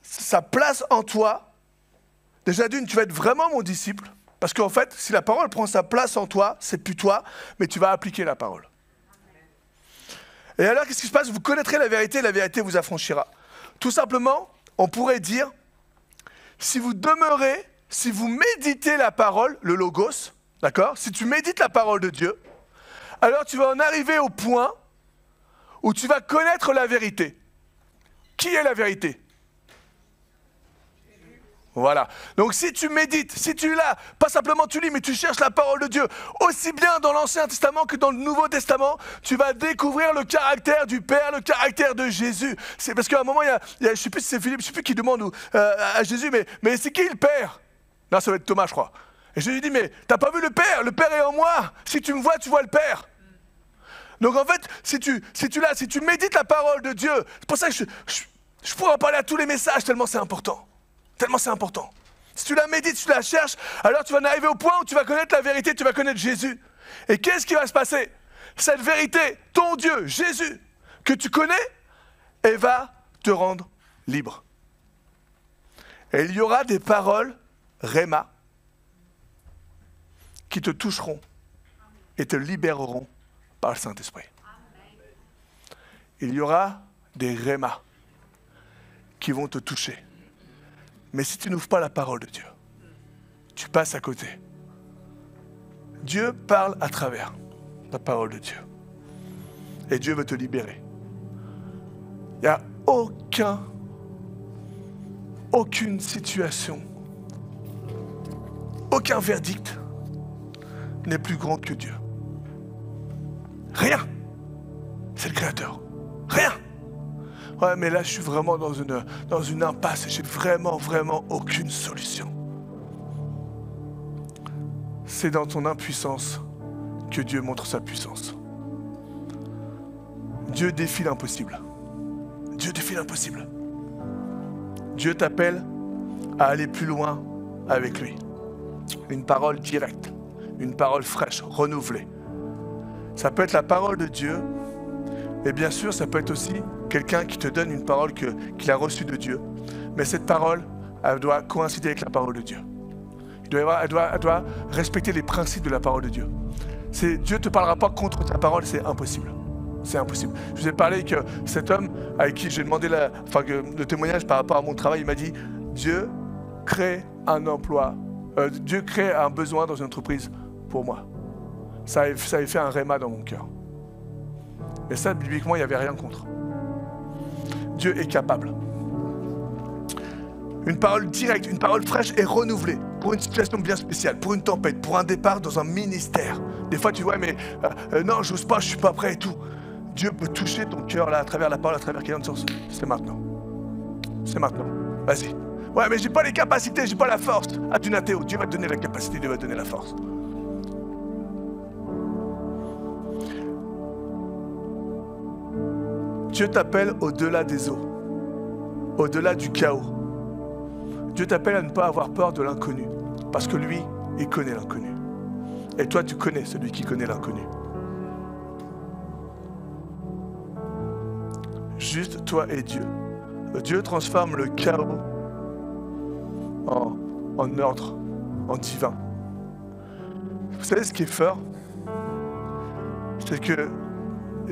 sa place en toi. Déjà d'une, tu vas être vraiment mon disciple. Parce qu'en fait, si la parole prend sa place en toi, c'est plus toi, mais tu vas appliquer la parole. Et alors, qu'est-ce qui se passe? Vous connaîtrez la vérité vous affranchira. Tout simplement, on pourrait dire, si vous demeurez, si vous méditez la parole, le logos, d'accord? Si tu médites la parole de Dieu, alors tu vas en arriver au point où tu vas connaître la vérité. Qui est la vérité? Voilà. Donc si tu médites, si tu l'as, pas simplement tu lis, mais tu cherches la parole de Dieu, aussi bien dans l'Ancien Testament que dans le Nouveau Testament, tu vas découvrir le caractère du Père, le caractère de Jésus. C'est parce qu'à un moment, je ne sais plus si c'est Philippe, je ne sais plus qui demande à Jésus, mais c'est qui le Père? Non, ça va être Thomas, je crois. Et Jésus dit, mais t'as pas vu le Père est en moi. Si tu me vois, tu vois le Père. Donc en fait, si tu médites la parole de Dieu, c'est pour ça que je pourrais en parler à tous les messages, tellement c'est important. Tellement c'est important. Si tu la médites, si tu la cherches, alors tu vas en arriver au point où tu vas connaître la vérité, tu vas connaître Jésus. Et qu'est-ce qui va se passer? Cette vérité, ton Dieu, Jésus, que tu connais, elle va te rendre libre. Et il y aura des paroles, réma, qui te toucheront et te libéreront par le Saint-Esprit. Il y aura des rémas qui vont te toucher. Mais si tu n'ouvres pas la parole de Dieu, tu passes à côté. Dieu parle à travers la parole de Dieu. Et Dieu veut te libérer. Il n'y a aucune situation, aucun verdict n'est plus grand que Dieu. Rien. C'est le Créateur. Rien. Ouais, mais là, je suis vraiment dans une impasse et j'ai vraiment aucune solution. C'est dans ton impuissance que Dieu montre sa puissance. Dieu défie l'impossible. Dieu défie l'impossible. Dieu t'appelle à aller plus loin avec lui. Une parole directe, une parole fraîche, renouvelée. Ça peut être la parole de Dieu, mais bien sûr, ça peut être aussi quelqu'un qui te donne une parole qu'il a reçue de Dieu. Mais cette parole, elle doit coïncider avec la parole de Dieu. Elle doit respecter les principes de la parole de Dieu. Dieu ne te parlera pas contre ta parole, c'est impossible. C'est impossible. Je vous ai parlé que cet homme avec qui j'ai demandé le témoignage par rapport à mon travail, il m'a dit Dieu crée un emploi, Dieu crée un besoin dans une entreprise pour moi. Ça avait fait un réma dans mon cœur. Et ça, bibliquement, il n'y avait rien contre. Dieu est capable. Une parole directe, une parole fraîche et renouvelée pour une situation bien spéciale, pour une tempête, pour un départ dans un ministère. Des fois, tu vois, mais non, j'ose pas, je suis pas prêt et tout. Dieu peut toucher ton cœur là, à travers la parole, à travers quelqu'un de source. C'est maintenant. C'est maintenant. Vas-y. Ouais, mais j'ai pas les capacités, j'ai pas la force. Ah, tu n'as Théo, Dieu va te donner la capacité, Dieu va te donner la force. Dieu t'appelle au-delà des eaux, au-delà du chaos. Dieu t'appelle à ne pas avoir peur de l'inconnu, parce que lui, il connaît l'inconnu. Et toi, tu connais celui qui connaît l'inconnu. Juste toi et Dieu. Dieu transforme le chaos en ordre, en divin. Vous savez ce qui est fort? C'est que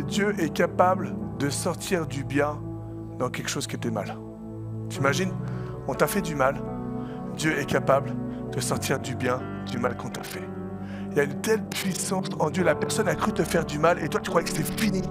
Dieu est capable de sortir du bien dans quelque chose qui était mal. T'imagines? On t'a fait du mal. Dieu est capable de sortir du bien du mal qu'on t'a fait. Il y a une telle puissance en Dieu. La personne a cru te faire du mal et toi tu croyais que c'était fini.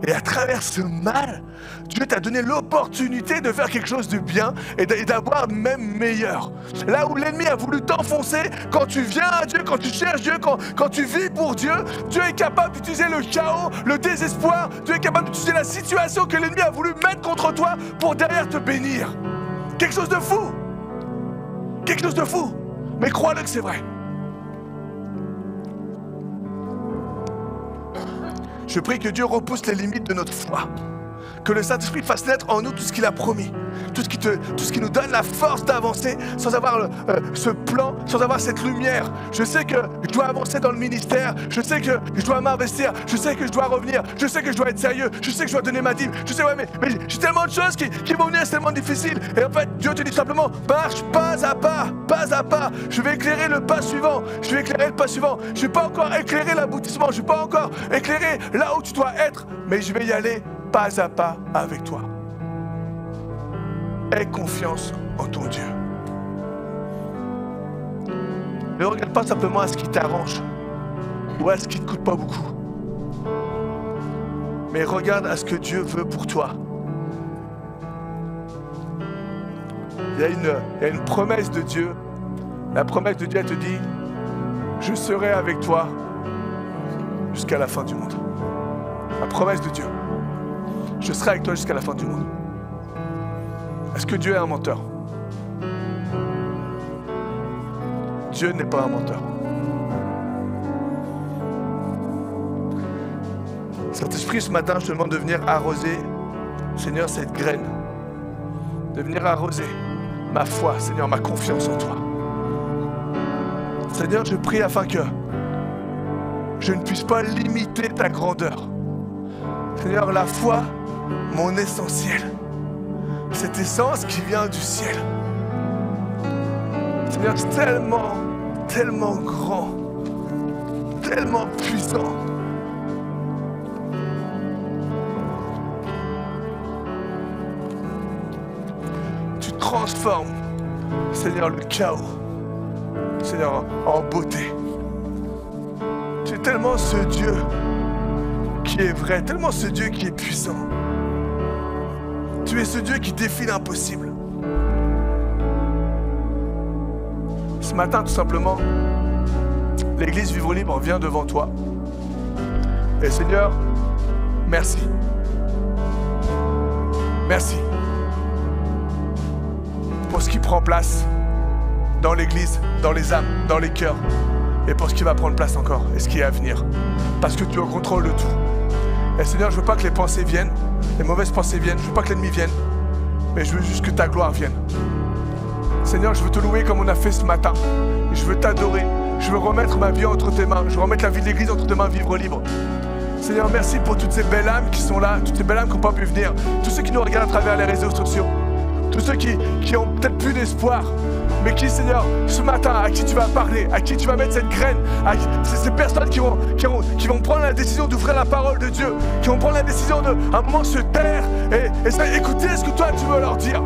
Et à travers ce mal, Dieu t'a donné l'opportunité de faire quelque chose de bien et d'avoir même meilleur. Là où l'ennemi a voulu t'enfoncer, quand tu viens à Dieu, quand tu cherches Dieu, quand tu vis pour Dieu, Dieu est capable d'utiliser le chaos, le désespoir. Dieu est capable d'utiliser la situation que l'ennemi a voulu mettre contre toi pour derrière te bénir. Quelque chose de fou. Quelque chose de fou. Mais crois-le que c'est vrai. Je prie que Dieu repousse les limites de notre foi. Que le Saint-Esprit fasse naître en nous tout ce qu'il a promis. Tout ce qui nous donne la force d'avancer sans avoir ce plan, sans avoir cette lumière. Je sais que je dois avancer dans le ministère. Je sais que je dois m'investir. Je sais que je dois revenir. Je sais que je dois être sérieux. Je sais que je dois donner ma dîme. Je sais, ouais, mais j'ai tellement de choses qui vont venir, c'est tellement difficile. Et en fait, Dieu te dit simplement, marche pas à pas, pas à pas. Je vais éclairer le pas suivant. Je vais éclairer le pas suivant. Je ne vais pas encore éclairer l'aboutissement. Je ne vais pas encore éclairer là où tu dois être. Mais je vais y aller pas à pas avec toi. Aie confiance en ton Dieu. Ne regarde pas simplement à ce qui t'arrange ou à ce qui ne te coûte pas beaucoup. Mais regarde à ce que Dieu veut pour toi. Il y a une promesse de Dieu. La promesse de Dieu, elle te dit, je serai avec toi jusqu'à la fin du monde. La promesse de Dieu. Je serai avec toi jusqu'à la fin du monde. Est-ce que Dieu est un menteur? Dieu n'est pas un menteur. Saint-Esprit, ce matin, je te demande de venir arroser, Seigneur, cette graine. De venir arroser ma foi, Seigneur, ma confiance en toi. Seigneur, je prie afin que je ne puisse pas limiter ta grandeur. Seigneur, la foi, mon essentiel, cette essence qui vient du ciel. Seigneur, c'est tellement, tellement grand, tellement puissant. Tu transformes, Seigneur, le chaos, Seigneur, en beauté. Tu es tellement ce Dieu qui est vrai, tellement ce Dieu qui est puissant. Tu es ce Dieu qui défie l'impossible. Ce matin, tout simplement, l'Église Vivre Libre vient devant toi. Et Seigneur, merci. Merci pour ce qui prend place dans l'Église, dans les âmes, dans les cœurs, et pour ce qui va prendre place encore, et ce qui est à venir. Parce que tu es au contrôle de tout. Et Seigneur, je ne veux pas que les pensées viennent, les mauvaises pensées viennent, je ne veux pas que l'ennemi vienne, mais je veux juste que ta gloire vienne. Seigneur, je veux te louer comme on a fait ce matin. Et je veux t'adorer. Je veux remettre ma vie entre tes mains. Je veux remettre la vie de l'Église entre tes mains, Vivre Libre. Seigneur, merci pour toutes ces belles âmes qui sont là, toutes ces belles âmes qui n'ont pas pu venir, tous ceux qui nous regardent à travers les réseaux sociaux, tous ceux qui ont peut-être plus d'espoir, mais qui, Seigneur, ce matin, à qui tu vas parler, à qui tu vas mettre cette graine, c'est ces personnes qui vont prendre la décision d'ouvrir la parole de Dieu, qui vont prendre la décision de, à un moment, se taire et écouter ce que toi, tu veux leur dire.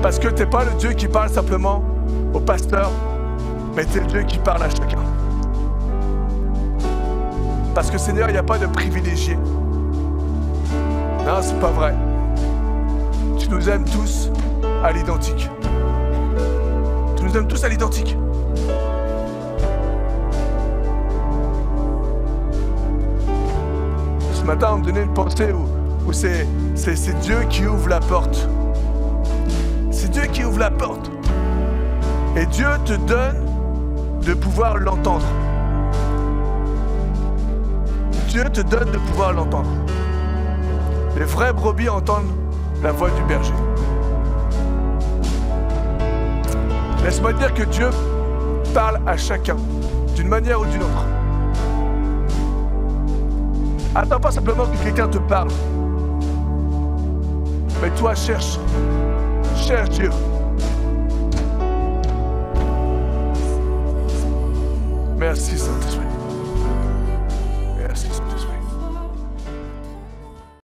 Parce que tu n'es pas le Dieu qui parle simplement au pasteur, mais tu es le Dieu qui parle à chacun. Parce que Seigneur, il n'y a pas de privilégiés. Non, c'est pas vrai. Tu nous aimes tous à l'identique. Tu nous aimes tous à l'identique. Ce matin, on me donnait une pensée où c'est Dieu qui ouvre la porte. C'est Dieu qui ouvre la porte. Et Dieu te donne de pouvoir l'entendre. Dieu te donne de pouvoir l'entendre. Les vrais brebis entendent la voix du berger. Laisse-moi dire que Dieu parle à chacun, d'une manière ou d'une autre. Attends pas simplement que quelqu'un te parle. Mais toi, cherche Dieu. Merci Saint-Esprit.